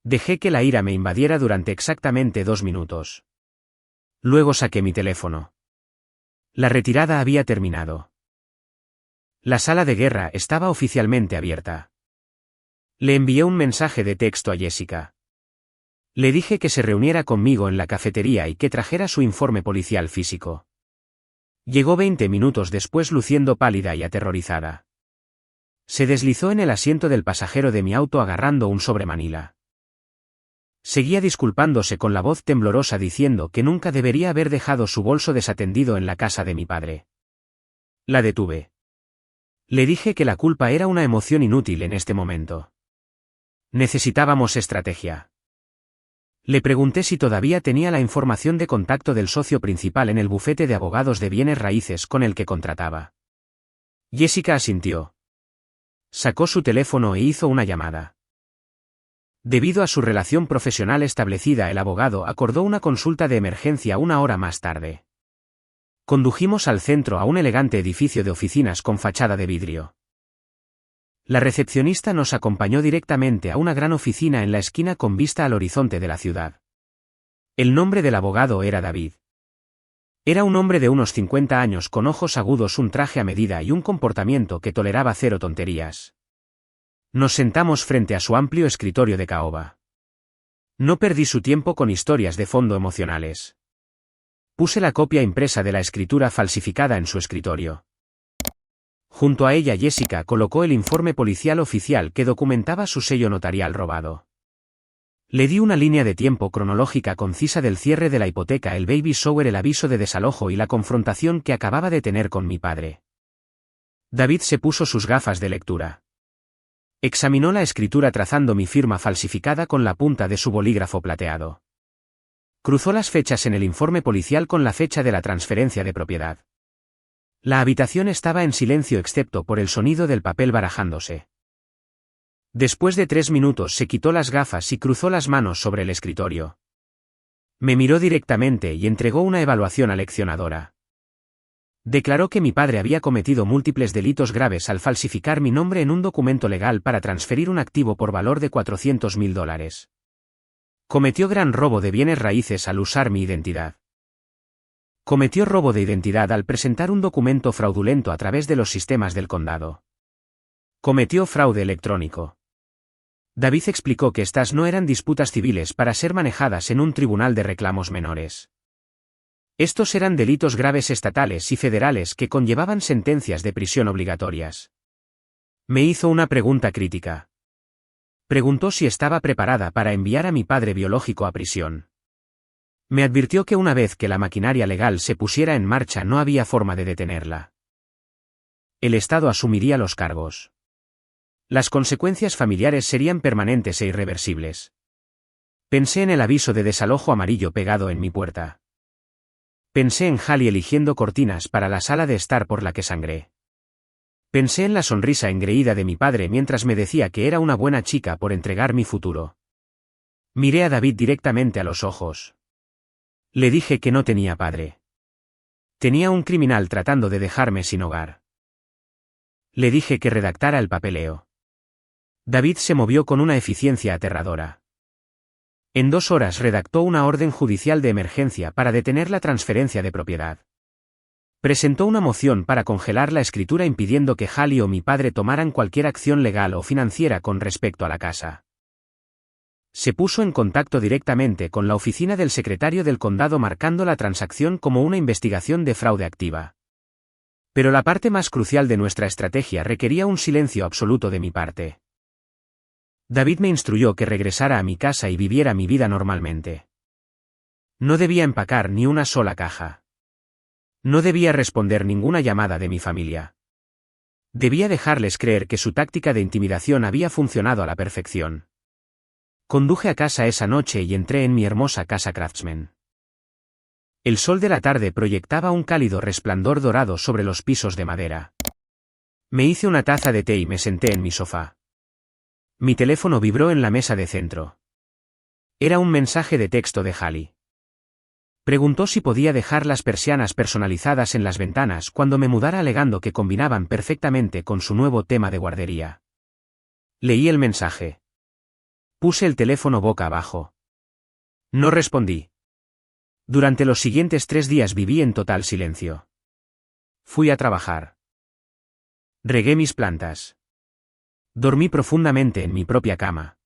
Dejé que la ira me invadiera durante exactamente 2 minutos. Luego saqué mi teléfono. La retirada había terminado. La sala de guerra estaba oficialmente abierta. Le envié un mensaje de texto a Jessica. Le dije que se reuniera conmigo en la cafetería y que trajera su informe policial físico. Llegó 20 minutos después luciendo pálida y aterrorizada. Se deslizó en el asiento del pasajero de mi auto agarrando un sobremanila. Seguía disculpándose con la voz temblorosa diciendo que nunca debería haber dejado su bolso desatendido en la casa de mi padre. La detuve. Le dije que la culpa era una emoción inútil en este momento. Necesitábamos estrategia. Le pregunté si todavía tenía la información de contacto del socio principal en el bufete de abogados de bienes raíces con el que contrataba. Jessica asintió. Sacó su teléfono e hizo una llamada. Debido a su relación profesional establecida, el abogado acordó una consulta de emergencia 1 hora más tarde. Condujimos al centro a un elegante edificio de oficinas con fachada de vidrio. La recepcionista nos acompañó directamente a una gran oficina en la esquina con vista al horizonte de la ciudad. El nombre del abogado era David. Era un hombre de unos 50 años con ojos agudos, un traje a medida y un comportamiento que toleraba cero tonterías. Nos sentamos frente a su amplio escritorio de caoba. No perdí su tiempo con historias de fondo emocionales. Puse la copia impresa de la escritura falsificada en su escritorio. Junto a ella Jessica colocó el informe policial oficial que documentaba su sello notarial robado. Le di una línea de tiempo cronológica concisa del cierre de la hipoteca, el baby shower, el aviso de desalojo y la confrontación que acababa de tener con mi padre. David se puso sus gafas de lectura. Examinó la escritura trazando mi firma falsificada con la punta de su bolígrafo plateado. Cruzó las fechas en el informe policial con la fecha de la transferencia de propiedad. La habitación estaba en silencio excepto por el sonido del papel barajándose. Después de 3 minutos se quitó las gafas y cruzó las manos sobre el escritorio. Me miró directamente y entregó una evaluación aleccionadora. Declaró que mi padre había cometido múltiples delitos graves al falsificar mi nombre en un documento legal para transferir un activo por valor de $400.000. Cometió gran robo de bienes raíces al usar mi identidad. Cometió robo de identidad al presentar un documento fraudulento a través de los sistemas del condado. Cometió fraude electrónico. David explicó que estas no eran disputas civiles para ser manejadas en un tribunal de reclamos menores. Estos eran delitos graves estatales y federales que conllevaban sentencias de prisión obligatorias. Me hizo una pregunta crítica. Preguntó si estaba preparada para enviar a mi padre biológico a prisión. Me advirtió que una vez que la maquinaria legal se pusiera en marcha no había forma de detenerla. El Estado asumiría los cargos. Las consecuencias familiares serían permanentes e irreversibles. Pensé en el aviso de desalojo amarillo pegado en mi puerta. Pensé en Hallie eligiendo cortinas para la sala de estar por la que sangré. Pensé en la sonrisa engreída de mi padre mientras me decía que era una buena chica por entregar mi futuro. Miré a David directamente a los ojos. Le dije que no tenía padre. Tenía un criminal tratando de dejarme sin hogar. Le dije que redactara el papeleo. David se movió con una eficiencia aterradora. En 2 horas redactó una orden judicial de emergencia para detener la transferencia de propiedad. Presentó una moción para congelar la escritura impidiendo que Hallie o mi padre tomaran cualquier acción legal o financiera con respecto a la casa. Se puso en contacto directamente con la oficina del secretario del condado marcando la transacción como una investigación de fraude activa. Pero la parte más crucial de nuestra estrategia requería un silencio absoluto de mi parte. David me instruyó que regresara a mi casa y viviera mi vida normalmente. No debía empacar ni una sola caja. No debía responder ninguna llamada de mi familia. Debía dejarles creer que su táctica de intimidación había funcionado a la perfección. Conduje a casa esa noche y entré en mi hermosa casa Craftsman. El sol de la tarde proyectaba un cálido resplandor dorado sobre los pisos de madera. Me hice una taza de té y me senté en mi sofá. Mi teléfono vibró en la mesa de centro. Era un mensaje de texto de Hallie. Preguntó si podía dejar las persianas personalizadas en las ventanas cuando me mudara alegando que combinaban perfectamente con su nuevo tema de guardería. Leí el mensaje. Puse el teléfono boca abajo. No respondí. Durante los siguientes 3 días viví en total silencio. Fui a trabajar. Regué mis plantas. Dormí profundamente en mi propia cama.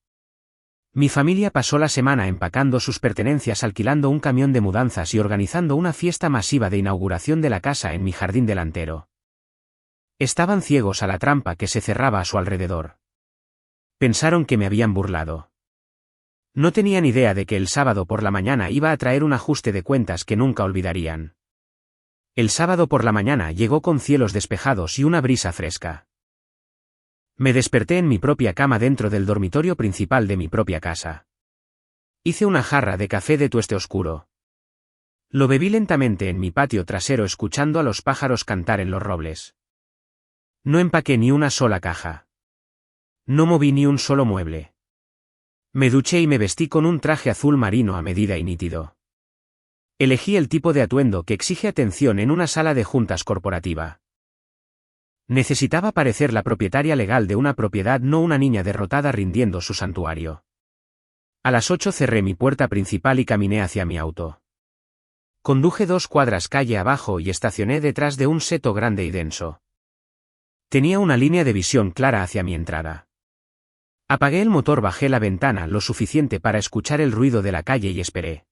Mi familia pasó la semana empacando sus pertenencias, alquilando un camión de mudanzas y organizando una fiesta masiva de inauguración de la casa en mi jardín delantero. Estaban ciegos a la trampa que se cerraba a su alrededor. Pensaron que me habían burlado. No tenían idea de que el sábado por la mañana iba a traer un ajuste de cuentas que nunca olvidarían. El sábado por la mañana llegó con cielos despejados y una brisa fresca. Me desperté en mi propia cama dentro del dormitorio principal de mi propia casa. Hice una jarra de café de tueste oscuro. Lo bebí lentamente en mi patio trasero escuchando a los pájaros cantar en los robles. No empaqué ni una sola caja. No moví ni un solo mueble. Me duché y me vestí con un traje azul marino a medida y nítido. Elegí el tipo de atuendo que exige atención en una sala de juntas corporativa. Necesitaba parecer la propietaria legal de una propiedad, no una niña derrotada rindiendo su santuario. A las 8 cerré mi puerta principal y caminé hacia mi auto. Conduje 2 cuadras calle abajo y estacioné detrás de un seto grande y denso. Tenía una línea de visión clara hacia mi entrada. Apagué el motor, bajé la ventana lo suficiente para escuchar el ruido de la calle y esperé.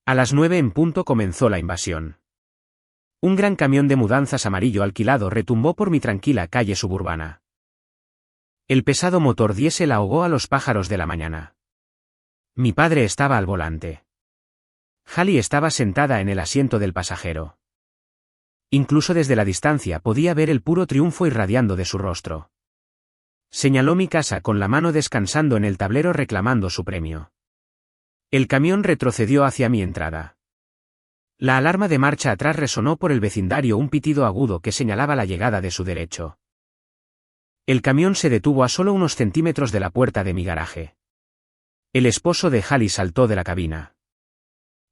A las 9 en punto comenzó la invasión. Un gran camión de mudanzas amarillo alquilado retumbó por mi tranquila calle suburbana. El pesado motor diésel ahogó a los pájaros de la mañana. Mi padre estaba al volante. Hallie estaba sentada en el asiento del pasajero. Incluso desde la distancia podía ver el puro triunfo irradiando de su rostro. Señaló mi casa con la mano descansando en el tablero reclamando su premio. El camión retrocedió hacia mi entrada. La alarma de marcha atrás resonó por el vecindario, un pitido agudo que señalaba la llegada de su derecho. El camión se detuvo a solo unos centímetros de la puerta de mi garaje. El esposo de Hallie saltó de la cabina.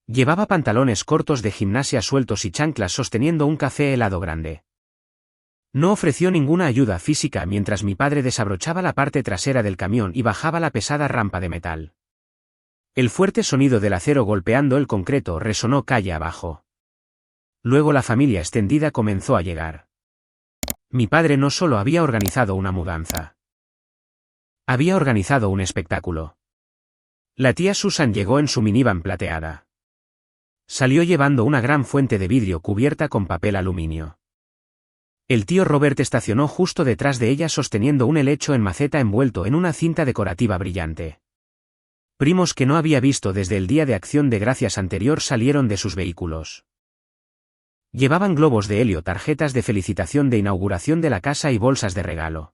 Llevaba pantalones cortos de gimnasia sueltos y chanclas sosteniendo un café helado grande. No ofreció ninguna ayuda física mientras mi padre desabrochaba la parte trasera del camión y bajaba la pesada rampa de metal. El fuerte sonido del acero golpeando el concreto resonó calle abajo. Luego la familia extendida comenzó a llegar. Mi padre no solo había organizado una mudanza. Había organizado un espectáculo. La tía Susan llegó en su minivan plateada. Salió llevando una gran fuente de vidrio cubierta con papel aluminio. El tío Robert estacionó justo detrás de ella sosteniendo un helecho en maceta envuelto en una cinta decorativa brillante. Primos que no había visto desde el día de Acción de Gracias anterior salieron de sus vehículos. Llevaban globos de helio, tarjetas de felicitación de inauguración de la casa y bolsas de regalo.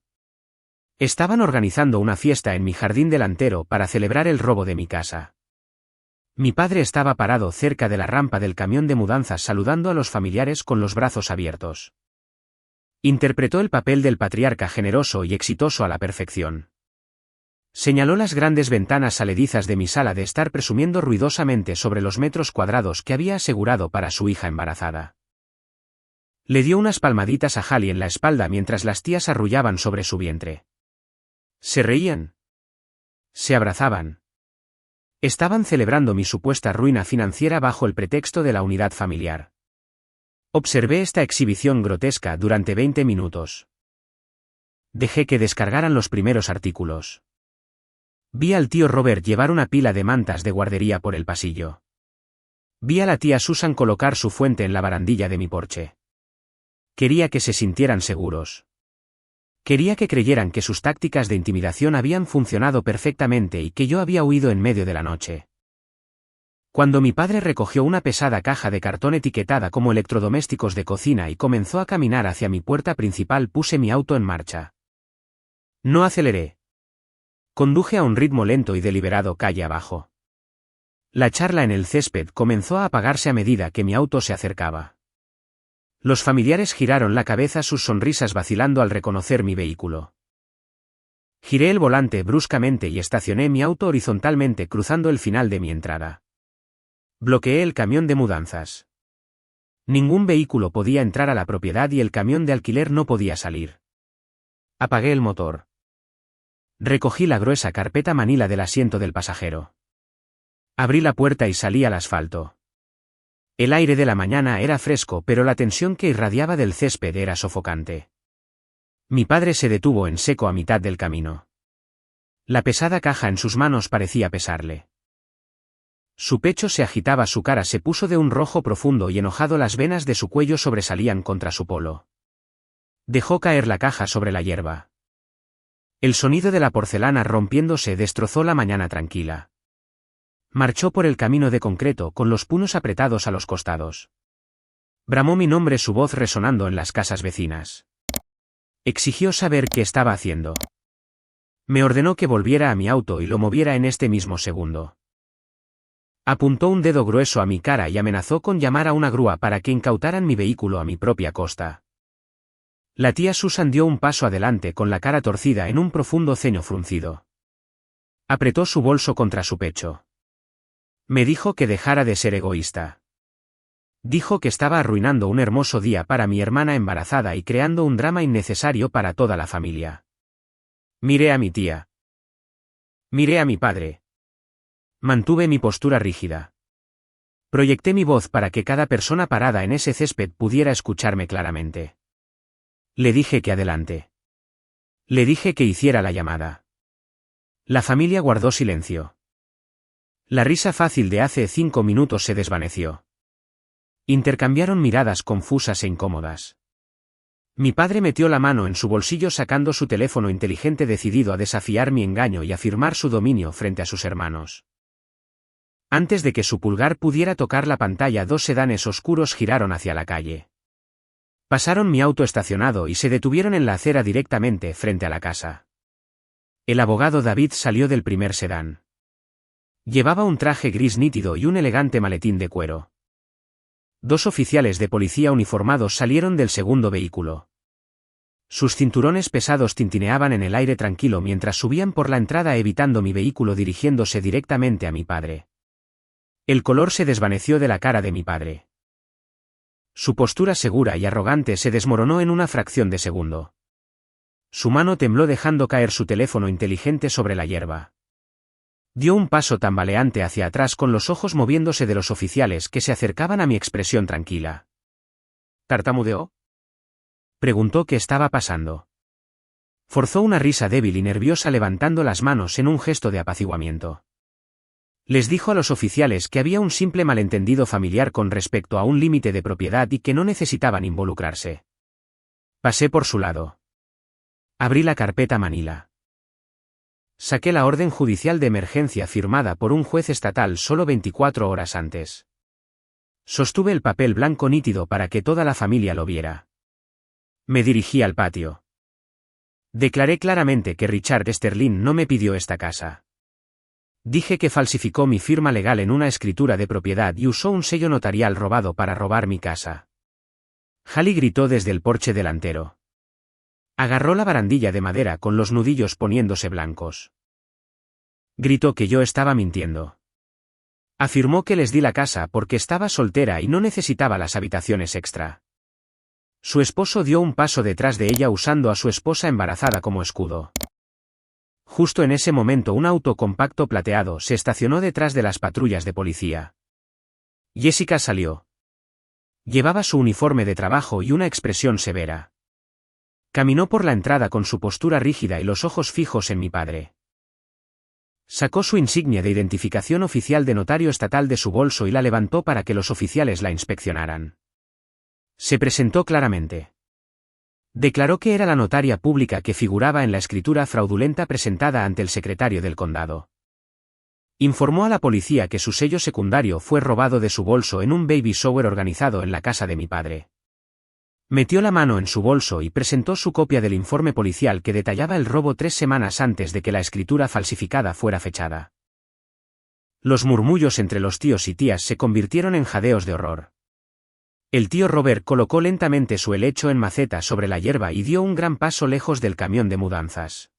Estaban organizando una fiesta en mi jardín delantero para celebrar el robo de mi casa. Mi padre estaba parado cerca de la rampa del camión de mudanzas saludando a los familiares con los brazos abiertos. Interpretó el papel del patriarca generoso y exitoso a la perfección. Señaló las grandes ventanas saledizas de mi sala de estar presumiendo ruidosamente sobre los metros cuadrados que había asegurado para su hija embarazada. Le dio unas palmaditas a Hallie en la espalda mientras las tías arrullaban sobre su vientre. Se reían. Se abrazaban. Estaban celebrando mi supuesta ruina financiera bajo el pretexto de la unidad familiar. Observé esta exhibición grotesca durante 20 minutos. Dejé que descargaran los primeros artículos. Vi al tío Robert llevar una pila de mantas de guardería por el pasillo. Vi a la tía Susan colocar su fuente en la barandilla de mi porche. Quería que se sintieran seguros. Quería que creyeran que sus tácticas de intimidación habían funcionado perfectamente y que yo había huido en medio de la noche. Cuando mi padre recogió una pesada caja de cartón etiquetada como electrodomésticos de cocina y comenzó a caminar hacia mi puerta principal, puse mi auto en marcha. No aceleré. Conduje a un ritmo lento y deliberado calle abajo. La charla en el césped comenzó a apagarse a medida que mi auto se acercaba. Los familiares giraron la cabeza, sus sonrisas vacilando al reconocer mi vehículo. Giré el volante bruscamente y estacioné mi auto horizontalmente cruzando el final de mi entrada. Bloqueé el camión de mudanzas. Ningún vehículo podía entrar a la propiedad y el camión de alquiler no podía salir. Apagué el motor. Recogí la gruesa carpeta manila del asiento del pasajero. Abrí la puerta y salí al asfalto. El aire de la mañana era fresco, pero la tensión que irradiaba del césped era sofocante. Mi padre se detuvo en seco a mitad del camino. La pesada caja en sus manos parecía pesarle. Su pecho se agitaba, su cara se puso de un rojo profundo y enojado, las venas de su cuello sobresalían contra su polo. Dejó caer la caja sobre la hierba. El sonido de la porcelana rompiéndose destrozó la mañana tranquila. Marchó por el camino de concreto con los puños apretados a los costados. Bramó mi nombre, su voz resonando en las casas vecinas. Exigió saber qué estaba haciendo. Me ordenó que volviera a mi auto y lo moviera en este mismo segundo. Apuntó un dedo grueso a mi cara y amenazó con llamar a una grúa para que incautaran mi vehículo a mi propia costa. La tía Susan dio un paso adelante con la cara torcida en un profundo ceño fruncido. Apretó su bolso contra su pecho. Me dijo que dejara de ser egoísta. Dijo que estaba arruinando un hermoso día para mi hermana embarazada y creando un drama innecesario para toda la familia. Miré a mi tía. Miré a mi padre. Mantuve mi postura rígida. Proyecté mi voz para que cada persona parada en ese césped pudiera escucharme claramente. Le dije que adelante. Le dije que hiciera la llamada. La familia guardó silencio. La risa fácil de hace 5 minutos se desvaneció. Intercambiaron miradas confusas e incómodas. Mi padre metió la mano en su bolsillo sacando su teléfono inteligente, decidido a desafiar mi engaño y afirmar su dominio frente a sus hermanos. Antes de que su pulgar pudiera tocar la pantalla, 2 sedanes oscuros giraron hacia la calle. Pasaron mi auto estacionado y se detuvieron en la acera directamente frente a la casa. El abogado David salió del primer sedán. Llevaba un traje gris nítido y un elegante maletín de cuero. 2 oficiales de policía uniformados salieron del segundo vehículo. Sus cinturones pesados tintineaban en el aire tranquilo mientras subían por la entrada, evitando mi vehículo, dirigiéndose directamente a mi padre. El color se desvaneció de la cara de mi padre. Su postura segura y arrogante se desmoronó en una fracción de segundo. Su mano tembló dejando caer su teléfono inteligente sobre la hierba. Dio un paso tambaleante hacia atrás, con los ojos moviéndose de los oficiales que se acercaban a mi expresión tranquila. ¿Tartamudeó? Preguntó qué estaba pasando. Forzó una risa débil y nerviosa, levantando las manos en un gesto de apaciguamiento. Les dijo a los oficiales que había un simple malentendido familiar con respecto a un límite de propiedad y que no necesitaban involucrarse. Pasé por su lado. Abrí la carpeta manila. Saqué la orden judicial de emergencia firmada por un juez estatal solo 24 horas antes. Sostuve el papel blanco nítido para que toda la familia lo viera. Me dirigí al patio. Declaré claramente que Richard Sterling no me pidió esta casa. Dije que falsificó mi firma legal en una escritura de propiedad y usó un sello notarial robado para robar mi casa. Hallie gritó desde el porche delantero. Agarró la barandilla de madera con los nudillos poniéndose blancos. Gritó que yo estaba mintiendo. Afirmó que les di la casa porque estaba soltera y no necesitaba las habitaciones extra. Su esposo dio un paso detrás de ella usando a su esposa embarazada como escudo. Justo en ese momento un auto compacto plateado se estacionó detrás de las patrullas de policía. Jessica salió. Llevaba su uniforme de trabajo y una expresión severa. Caminó por la entrada con su postura rígida y los ojos fijos en mi padre. Sacó su insignia de identificación oficial de notario estatal de su bolso y la levantó para que los oficiales la inspeccionaran. Se presentó claramente. Declaró que era la notaria pública que figuraba en la escritura fraudulenta presentada ante el secretario del condado. Informó a la policía que su sello secundario fue robado de su bolso en un baby shower organizado en la casa de mi padre. Metió la mano en su bolso y presentó su copia del informe policial que detallaba el robo 3 semanas antes de que la escritura falsificada fuera fechada. Los murmullos entre los tíos y tías se convirtieron en jadeos de horror. El tío Robert colocó lentamente su helecho en maceta sobre la hierba y dio un gran paso lejos del camión de mudanzas.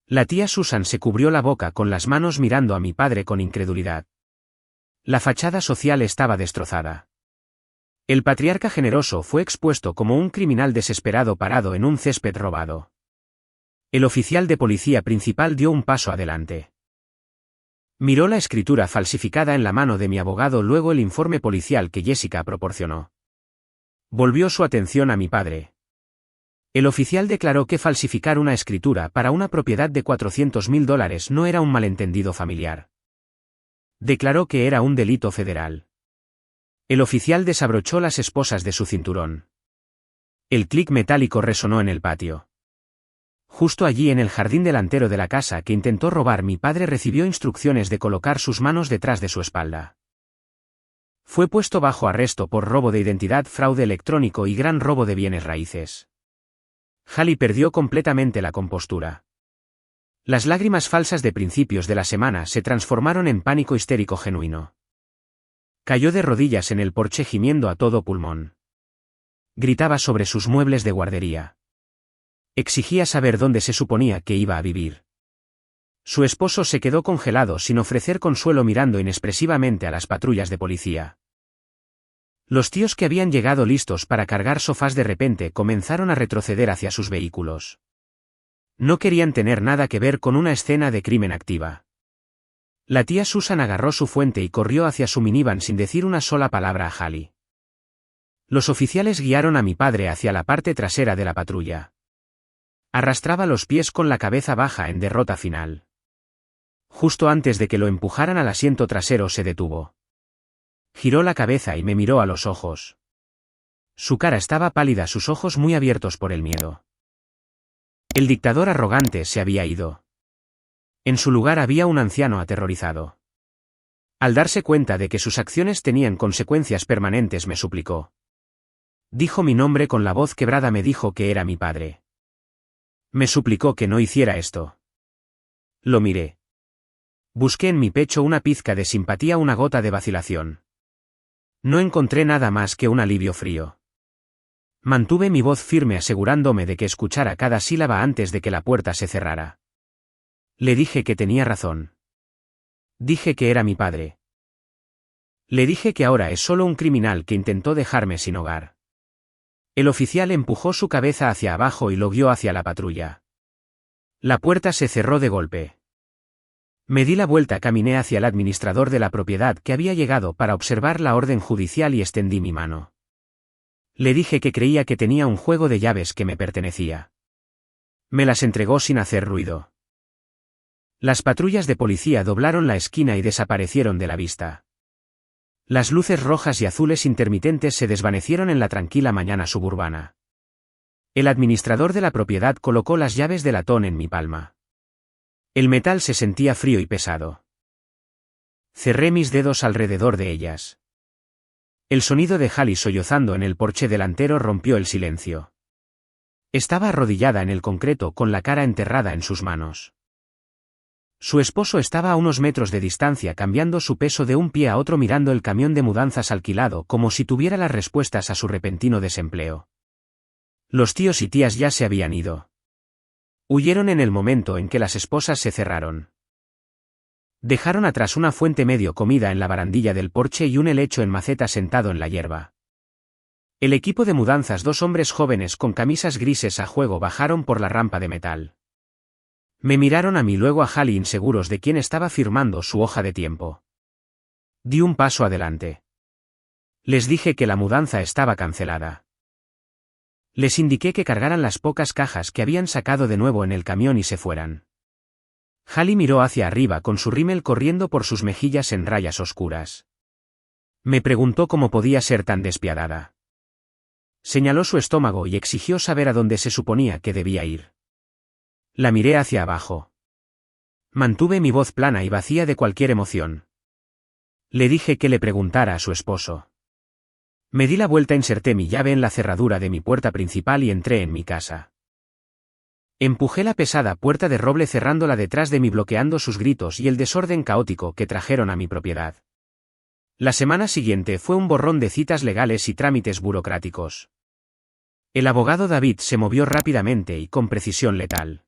La tía Susan se cubrió la boca con las manos mirando a mi padre con incredulidad. La fachada social estaba destrozada. El patriarca generoso fue expuesto como un criminal desesperado parado en un césped robado. El oficial de policía principal dio un paso adelante. Miró la escritura falsificada en la mano de mi abogado, luego el informe policial que Jessica proporcionó. Volvió su atención a mi padre. El oficial declaró que falsificar una escritura para una propiedad de $400,000 no era un malentendido familiar. Declaró que era un delito federal. El oficial desabrochó las esposas de su cinturón. El clic metálico resonó en el patio. Justo allí en el jardín delantero de la casa que intentó robar mi padre recibió instrucciones de colocar sus manos detrás de su espalda. Fue puesto bajo arresto por robo de identidad, fraude electrónico y gran robo de bienes raíces. Hallie perdió completamente la compostura. Las lágrimas falsas de principios de la semana se transformaron en pánico histérico genuino. Cayó de rodillas en el porche gimiendo a todo pulmón. Gritaba sobre sus muebles de guardería. Exigía saber dónde se suponía que iba a vivir. Su esposo se quedó congelado sin ofrecer consuelo mirando inexpresivamente a las patrullas de policía. Los tíos que habían llegado listos para cargar sofás de repente comenzaron a retroceder hacia sus vehículos. No querían tener nada que ver con una escena de crimen activa. La tía Susan agarró su fuente y corrió hacia su minivan sin decir una sola palabra a Hallie. Los oficiales guiaron a mi padre hacia la parte trasera de la patrulla. Arrastraba los pies con la cabeza baja en derrota final. Justo antes de que lo empujaran al asiento trasero se detuvo. Giró la cabeza y me miró a los ojos. Su cara estaba pálida, sus ojos muy abiertos por el miedo. El dictador arrogante se había ido. En su lugar había un anciano aterrorizado. Al darse cuenta de que sus acciones tenían consecuencias permanentes me suplicó. Dijo mi nombre con la voz quebrada, me dijo que era mi padre. Me suplicó que no hiciera esto. Lo miré. Busqué en mi pecho una pizca de simpatía, una gota de vacilación. No encontré nada más que un alivio frío. Mantuve mi voz firme asegurándome de que escuchara cada sílaba antes de que la puerta se cerrara. Le dije que tenía razón. Dije que era mi padre. Le dije que ahora es solo un criminal que intentó dejarme sin hogar. El oficial empujó su cabeza hacia abajo y lo guió hacia la patrulla. La puerta se cerró de golpe. Me di la vuelta, caminé hacia el administrador de la propiedad que había llegado para observar la orden judicial y extendí mi mano. Le dije que creía que tenía un juego de llaves que me pertenecía. Me las entregó sin hacer ruido. Las patrullas de policía doblaron la esquina y desaparecieron de la vista. Las luces rojas y azules intermitentes se desvanecieron en la tranquila mañana suburbana. El administrador de la propiedad colocó las llaves de latón en mi palma. El metal se sentía frío y pesado. Cerré mis dedos alrededor de ellas. El sonido de Hallie sollozando en el porche delantero rompió el silencio. Estaba arrodillada en el concreto con la cara enterrada en sus manos. Su esposo estaba a unos metros de distancia cambiando su peso de un pie a otro mirando el camión de mudanzas alquilado como si tuviera las respuestas a su repentino desempleo. Los tíos y tías ya se habían ido. Huyeron en el momento en que las esposas se cerraron. Dejaron atrás una fuente medio comida en la barandilla del porche y un helecho en maceta sentado en la hierba. El equipo de mudanzas, 2 hombres jóvenes con camisas grises a juego, bajaron por la rampa de metal. Me miraron a mí, luego a Hallie, inseguros de quién estaba firmando su hoja de tiempo. Di un paso adelante. Les dije que la mudanza estaba cancelada. Les indiqué que cargaran las pocas cajas que habían sacado de nuevo en el camión y se fueran. Hallie miró hacia arriba con su rímel corriendo por sus mejillas en rayas oscuras. Me preguntó cómo podía ser tan despiadada. Señaló su estómago y exigió saber a dónde se suponía que debía ir. La miré hacia abajo. Mantuve mi voz plana y vacía de cualquier emoción. Le dije que le preguntara a su esposo. Me di la vuelta, inserté mi llave en la cerradura de mi puerta principal y entré en mi casa. Empujé la pesada puerta de roble cerrándola detrás de mí, bloqueando sus gritos y el desorden caótico que trajeron a mi propiedad. La semana siguiente fue un borrón de citas legales y trámites burocráticos. El abogado David se movió rápidamente y con precisión letal.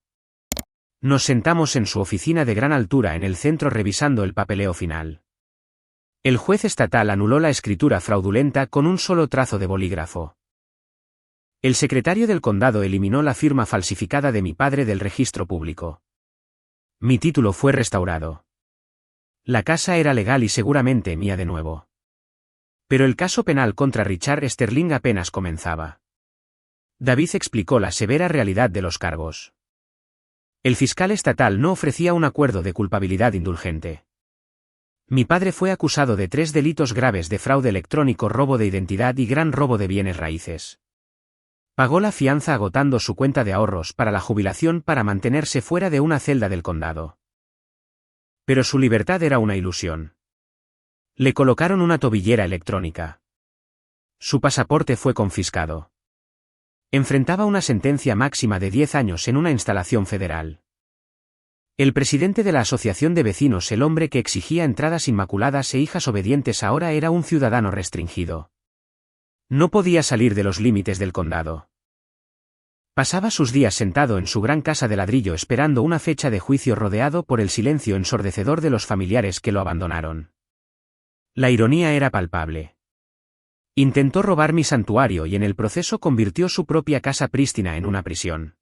Nos sentamos en su oficina de gran altura en el centro revisando el papeleo final. El juez estatal anuló la escritura fraudulenta con un solo trazo de bolígrafo. El secretario del condado eliminó la firma falsificada de mi padre del registro público. Mi título fue restaurado. La casa era legal y seguramente mía de nuevo. Pero el caso penal contra Richard Sterling apenas comenzaba. David explicó la severa realidad de los cargos. El fiscal estatal no ofrecía un acuerdo de culpabilidad indulgente. Mi padre fue acusado de 3 delitos graves de fraude electrónico, robo de identidad y gran robo de bienes raíces. Pagó la fianza agotando su cuenta de ahorros para la jubilación para mantenerse fuera de una celda del condado. Pero su libertad era una ilusión. Le colocaron una tobillera electrónica. Su pasaporte fue confiscado. Enfrentaba una sentencia máxima de 10 años en una instalación federal. El presidente de la asociación de vecinos, el hombre que exigía entradas inmaculadas e hijas obedientes, ahora era un ciudadano restringido. No podía salir de los límites del condado. Pasaba sus días sentado en su gran casa de ladrillo esperando una fecha de juicio, rodeado por el silencio ensordecedor de los familiares que lo abandonaron. La ironía era palpable. Intentó robar mi santuario y en el proceso convirtió su propia casa prístina en una prisión.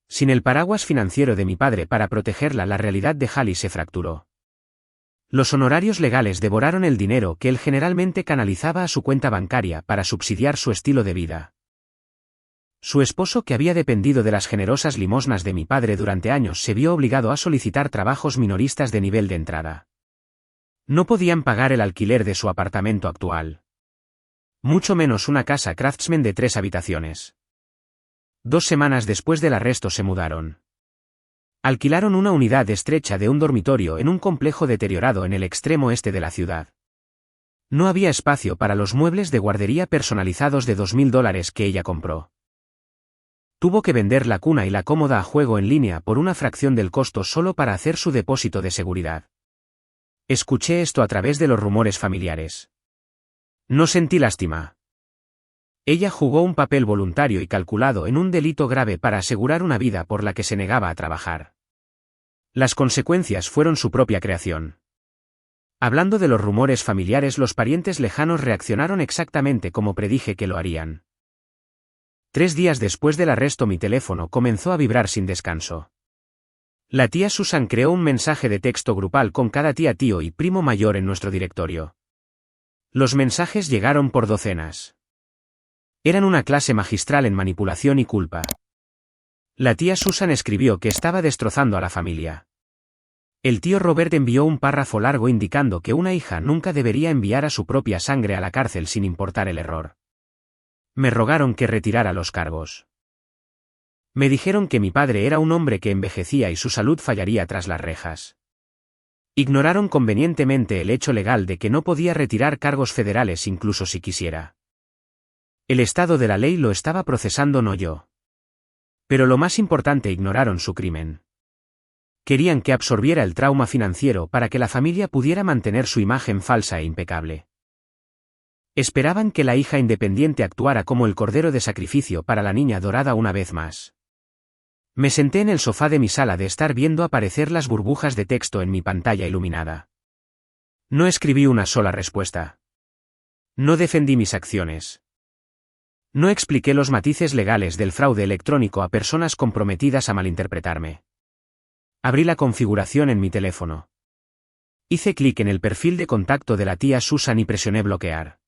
Sin el paraguas financiero de mi padre para protegerla, la realidad de Hallie se fracturó. Los honorarios legales devoraron el dinero que él generalmente canalizaba a su cuenta bancaria para subsidiar su estilo de vida. Su esposo, que había dependido de las generosas limosnas de mi padre durante años, se vio obligado a solicitar trabajos minoristas de nivel de entrada. No podían pagar el alquiler de su apartamento actual. Mucho menos una casa Craftsman de 3 habitaciones. 2 semanas después del arresto se mudaron. Alquilaron una unidad estrecha de un dormitorio en un complejo deteriorado en el extremo este de la ciudad. No había espacio para los muebles de guardería personalizados de $2,000 que ella compró. Tuvo que vender la cuna y la cómoda a juego en línea por una fracción del costo solo para hacer su depósito de seguridad. Escuché esto a través de los rumores familiares. No sentí lástima. Ella jugó un papel voluntario y calculado en un delito grave para asegurar una vida por la que se negaba a trabajar. Las consecuencias fueron su propia creación. Hablando de los rumores familiares, los parientes lejanos reaccionaron exactamente como predije que lo harían. 3 días después del arresto, mi teléfono comenzó a vibrar sin descanso. La tía Susan creó un mensaje de texto grupal con cada tía, tío y primo mayor en nuestro directorio. Los mensajes llegaron por docenas. Eran una clase magistral en manipulación y culpa. La tía Susan escribió que estaba destrozando a la familia. El tío Robert envió un párrafo largo indicando que una hija nunca debería enviar a su propia sangre a la cárcel sin importar el error. Me rogaron que retirara los cargos. Me dijeron que mi padre era un hombre que envejecía y su salud fallaría tras las rejas. Ignoraron convenientemente el hecho legal de que no podía retirar cargos federales incluso si quisiera. El estado de la ley lo estaba procesando, no yo. Pero lo más importante, ignoraron su crimen. Querían que absorbiera el trauma financiero para que la familia pudiera mantener su imagen falsa e impecable. Esperaban que la hija independiente actuara como el cordero de sacrificio para la niña dorada una vez más. Me senté en el sofá de mi sala de estar viendo aparecer las burbujas de texto en mi pantalla iluminada. No escribí una sola respuesta. No defendí mis acciones. No expliqué los matices legales del fraude electrónico a personas comprometidas a malinterpretarme. Abrí la configuración en mi teléfono. Hice clic en el perfil de contacto de la tía Susan y presioné bloquear.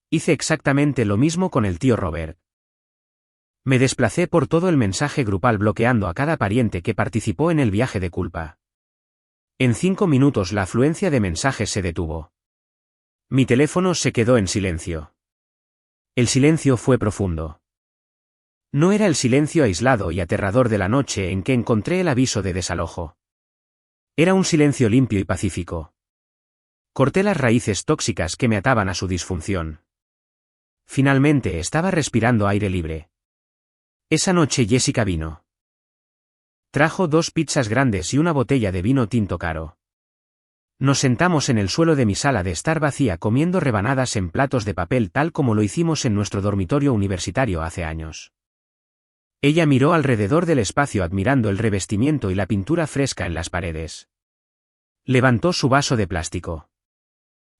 Hice exactamente lo mismo con el tío Robert. Me desplacé por todo el mensaje grupal bloqueando a cada pariente que participó en el viaje de culpa. En 5 minutos la afluencia de mensajes se detuvo. Mi teléfono se quedó en silencio. El silencio fue profundo. No era el silencio aislado y aterrador de la noche en que encontré el aviso de desalojo. Era un silencio limpio y pacífico. Corté las raíces tóxicas que me ataban a su disfunción. Finalmente estaba respirando aire libre. Esa noche Jessica vino. Trajo 2 pizzas grandes y una botella de vino tinto caro. Nos sentamos en el suelo de mi sala de estar vacía comiendo rebanadas en platos de papel tal como lo hicimos en nuestro dormitorio universitario hace años. Ella miró alrededor del espacio admirando el revestimiento y la pintura fresca en las paredes. Levantó su vaso de plástico.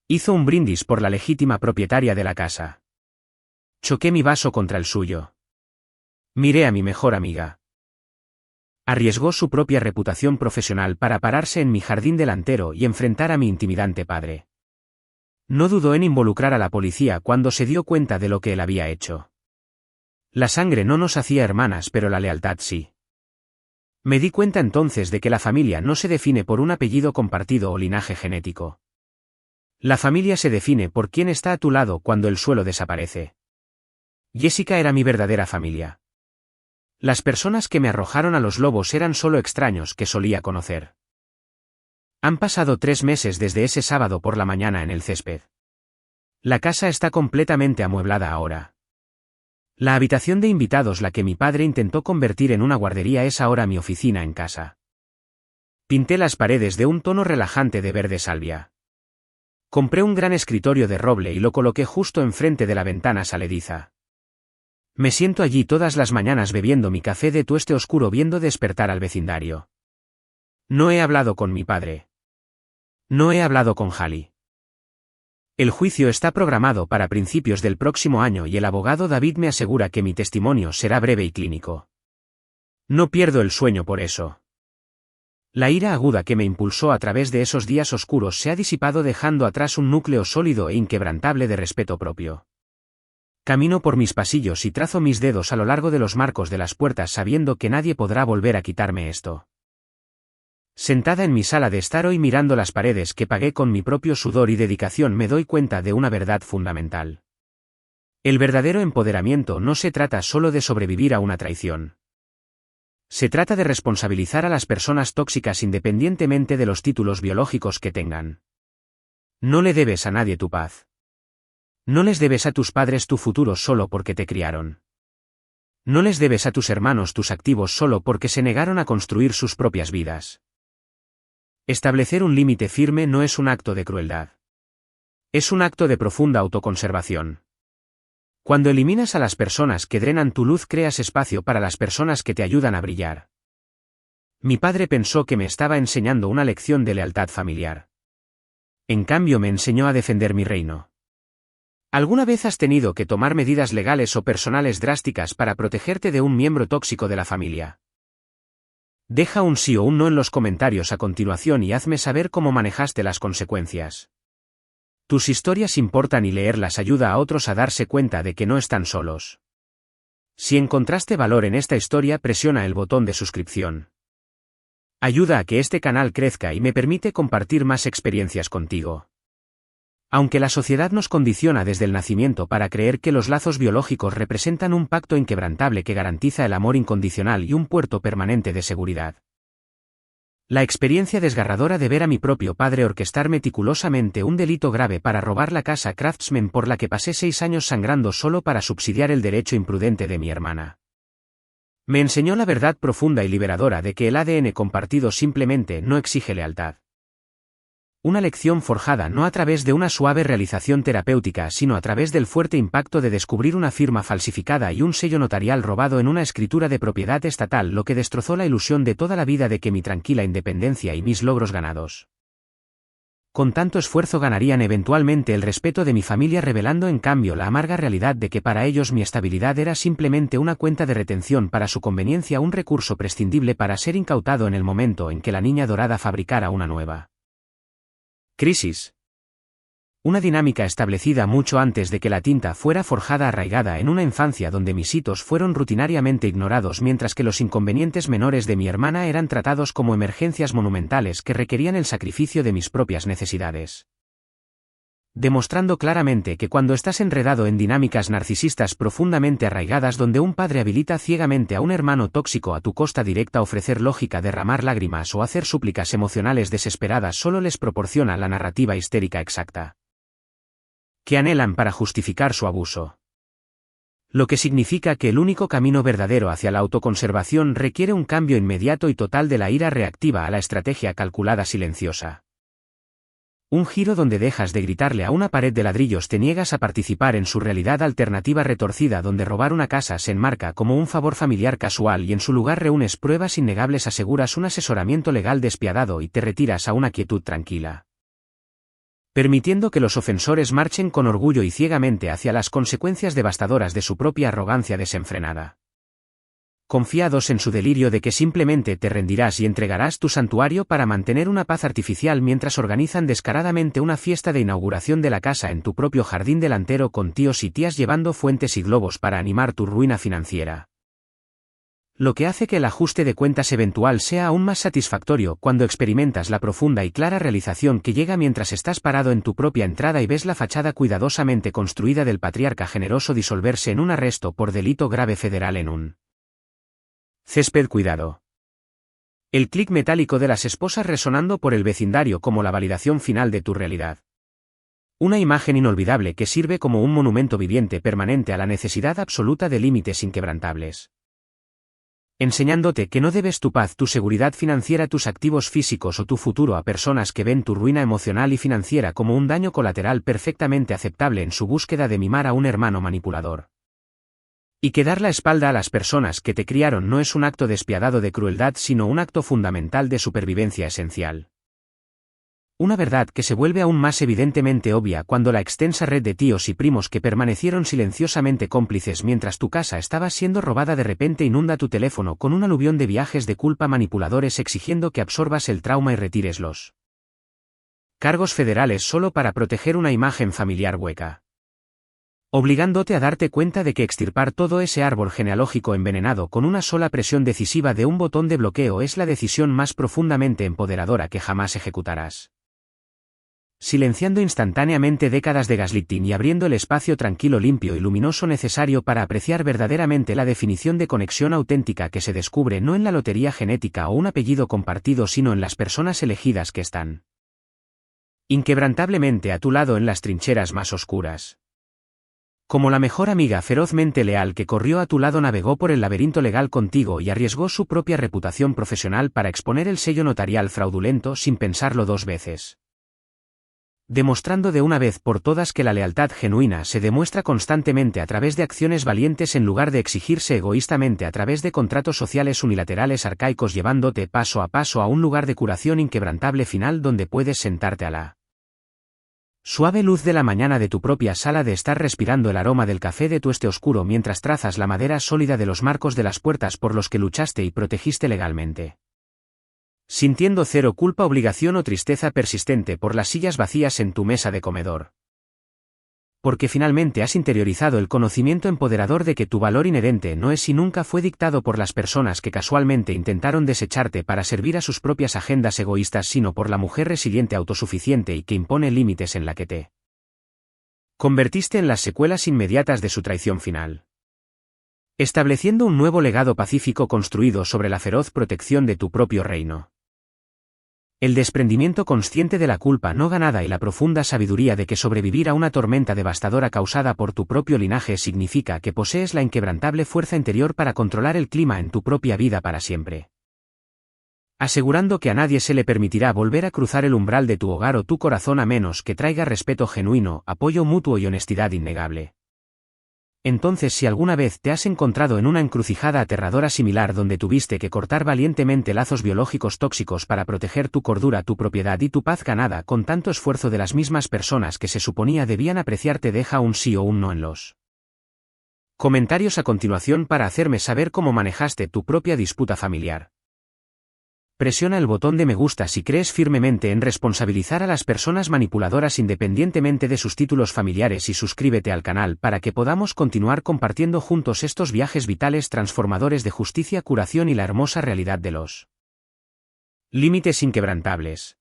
Hizo un brindis por la legítima propietaria de la casa. Choqué mi vaso contra el suyo. Miré a mi mejor amiga. Arriesgó su propia reputación profesional para pararse en mi jardín delantero y enfrentar a mi intimidante padre. No dudó en involucrar a la policía cuando se dio cuenta de lo que él había hecho. La sangre no nos hacía hermanas, pero la lealtad sí. Me di cuenta entonces de que la familia no se define por un apellido compartido o linaje genético. La familia se define por quién está a tu lado cuando el suelo desaparece. Jessica era mi verdadera familia. Las personas que me arrojaron a los lobos eran solo extraños que solía conocer. Han pasado 3 meses desde ese sábado por la mañana en el césped. La casa está completamente amueblada ahora. La habitación de invitados, la que mi padre intentó convertir en una guardería, es ahora mi oficina en casa. Pinté las paredes de un tono relajante de verde salvia. Compré un gran escritorio de roble y lo coloqué justo enfrente de la ventana salediza. Me siento allí todas las mañanas bebiendo mi café de tueste oscuro viendo despertar al vecindario. No he hablado con mi padre. No he hablado con Hallie. El juicio está programado para principios del próximo año y el abogado David me asegura que mi testimonio será breve y clínico. No pierdo el sueño por eso. La ira aguda que me impulsó a través de esos días oscuros se ha disipado dejando atrás un núcleo sólido e inquebrantable de respeto propio. Camino por mis pasillos y trazo mis dedos a lo largo de los marcos de las puertas sabiendo que nadie podrá volver a quitarme esto. Sentada en mi sala de estar hoy mirando las paredes que pagué con mi propio sudor y dedicación me doy cuenta de una verdad fundamental. El verdadero empoderamiento no se trata solo de sobrevivir a una traición. Se trata de responsabilizar a las personas tóxicas independientemente de los títulos biológicos que tengan. No le debes a nadie tu paz. No les debes a tus padres tu futuro solo porque te criaron. No les debes a tus hermanos tus activos solo porque se negaron a construir sus propias vidas. Establecer un límite firme no es un acto de crueldad. Es un acto de profunda autoconservación. Cuando eliminas a las personas que drenan tu luz, creas espacio para las personas que te ayudan a brillar. Mi padre pensó que me estaba enseñando una lección de lealtad familiar. En cambio me enseñó a defender mi reino. ¿Alguna vez has tenido que tomar medidas legales o personales drásticas para protegerte de un miembro tóxico de la familia? Deja un sí o un no en los comentarios a continuación y hazme saber cómo manejaste las consecuencias. Tus historias importan y leerlas ayuda a otros a darse cuenta de que no están solos. Si encontraste valor en esta historia, presiona el botón de suscripción. Ayuda a que este canal crezca y me permite compartir más experiencias contigo. Aunque la sociedad nos condiciona desde el nacimiento para creer que los lazos biológicos representan un pacto inquebrantable que garantiza el amor incondicional y un puerto permanente de seguridad. La experiencia desgarradora de ver a mi propio padre orquestar meticulosamente un delito grave para robar la casa Craftsman por la que pasé 6 años sangrando solo para subsidiar el derecho imprudente de mi hermana. Me enseñó la verdad profunda y liberadora de que el ADN compartido simplemente no exige lealtad. Una lección forjada no a través de una suave realización terapéutica, sino a través del fuerte impacto de descubrir una firma falsificada y un sello notarial robado en una escritura de propiedad estatal, lo que destrozó la ilusión de toda la vida de que mi tranquila independencia y mis logros ganados con tanto esfuerzo ganarían eventualmente el respeto de mi familia, revelando en cambio la amarga realidad de que para ellos mi estabilidad era simplemente una cuenta de retención para su conveniencia, un recurso prescindible para ser incautado en el momento en que la niña dorada fabricara una nueva crisis. Una dinámica establecida mucho antes de que la tinta fuera forjada arraigada en una infancia donde mis hitos fueron rutinariamente ignorados mientras que los inconvenientes menores de mi hermana eran tratados como emergencias monumentales que requerían el sacrificio de mis propias necesidades. Demostrando claramente que cuando estás enredado en dinámicas narcisistas profundamente arraigadas donde un padre habilita ciegamente a un hermano tóxico a tu costa directa, ofrecer lógica, derramar lágrimas o hacer súplicas emocionales desesperadas solo les proporciona la narrativa histérica exacta que anhelan para justificar su abuso. Lo que significa que el único camino verdadero hacia la autoconservación requiere un cambio inmediato y total de la ira reactiva a la estrategia calculada silenciosa. Un giro donde dejas de gritarle a una pared de ladrillos, te niegas a participar en su realidad alternativa retorcida donde robar una casa se enmarca como un favor familiar casual y en su lugar reúnes pruebas innegables, aseguras un asesoramiento legal despiadado y te retiras a una quietud tranquila, permitiendo que los ofensores marchen con orgullo y ciegamente hacia las consecuencias devastadoras de su propia arrogancia desenfrenada. Confiados en su delirio de que simplemente te rendirás y entregarás tu santuario para mantener una paz artificial mientras organizan descaradamente una fiesta de inauguración de la casa en tu propio jardín delantero con tíos y tías llevando fuentes y globos para animar tu ruina financiera. Lo que hace que el ajuste de cuentas eventual sea aún más satisfactorio cuando experimentas la profunda y clara realización que llega mientras estás parado en tu propia entrada y ves la fachada cuidadosamente construida del patriarca generoso disolverse en un arresto por delito grave federal en un césped cuidado. El clic metálico de las esposas resonando por el vecindario como la validación final de tu realidad. Una imagen inolvidable que sirve como un monumento viviente permanente a la necesidad absoluta de límites inquebrantables. Enseñándote que no debes tu paz, tu seguridad financiera, tus activos físicos o tu futuro a personas que ven tu ruina emocional y financiera como un daño colateral perfectamente aceptable en su búsqueda de mimar a un hermano manipulador. Y que dar la espalda a las personas que te criaron no es un acto despiadado de crueldad sino un acto fundamental de supervivencia esencial. Una verdad que se vuelve aún más evidentemente obvia cuando la extensa red de tíos y primos que permanecieron silenciosamente cómplices mientras tu casa estaba siendo robada de repente inunda tu teléfono con un aluvión de viajes de culpa manipuladores exigiendo que absorbas el trauma y retires los cargos federales solo para proteger una imagen familiar hueca. Obligándote a darte cuenta de que extirpar todo ese árbol genealógico envenenado con una sola presión decisiva de un botón de bloqueo es la decisión más profundamente empoderadora que jamás ejecutarás. Silenciando instantáneamente décadas de gaslighting y abriendo el espacio tranquilo, limpio y luminoso necesario para apreciar verdaderamente la definición de conexión auténtica que se descubre no en la lotería genética o un apellido compartido sino en las personas elegidas que están inquebrantablemente a tu lado en las trincheras más oscuras. Como la mejor amiga ferozmente leal que corrió a tu lado, navegó por el laberinto legal contigo y arriesgó su propia reputación profesional para exponer el sello notarial fraudulento sin pensarlo dos veces. Demostrando de una vez por todas que la lealtad genuina se demuestra constantemente a través de acciones valientes en lugar de exigirse egoístamente a través de contratos sociales unilaterales arcaicos, llevándote paso a paso a un lugar de curación inquebrantable final donde puedes sentarte a la suave luz de la mañana de tu propia sala, de estar respirando el aroma del café de tu este oscuro mientras trazas la madera sólida de los marcos de las puertas por los que luchaste y protegiste legalmente. Sintiendo cero culpa, obligación o tristeza persistente por las sillas vacías en tu mesa de comedor. Porque finalmente has interiorizado el conocimiento empoderador de que tu valor inherente no es y nunca fue dictado por las personas que casualmente intentaron desecharte para servir a sus propias agendas egoístas, sino por la mujer resiliente, autosuficiente y que impone límites en la que te convertiste en las secuelas inmediatas de su traición final. Estableciendo un nuevo legado pacífico construido sobre la feroz protección de tu propio reino. El desprendimiento consciente de la culpa no ganada y la profunda sabiduría de que sobrevivir a una tormenta devastadora causada por tu propio linaje significa que posees la inquebrantable fuerza interior para controlar el clima en tu propia vida para siempre. Asegurando que a nadie se le permitirá volver a cruzar el umbral de tu hogar o tu corazón a menos que traiga respeto genuino, apoyo mutuo y honestidad innegable. Entonces, si alguna vez te has encontrado en una encrucijada aterradora similar donde tuviste que cortar valientemente lazos biológicos tóxicos para proteger tu cordura, tu propiedad y tu paz ganada con tanto esfuerzo de las mismas personas que se suponía debían apreciarte, deja un sí o un no en los comentarios a continuación para hacerme saber cómo manejaste tu propia disputa familiar. Presiona el botón de me gusta si crees firmemente en responsabilizar a las personas manipuladoras independientemente de sus títulos familiares y suscríbete al canal para que podamos continuar compartiendo juntos estos viajes vitales transformadores de justicia, curación y la hermosa realidad de los límites inquebrantables.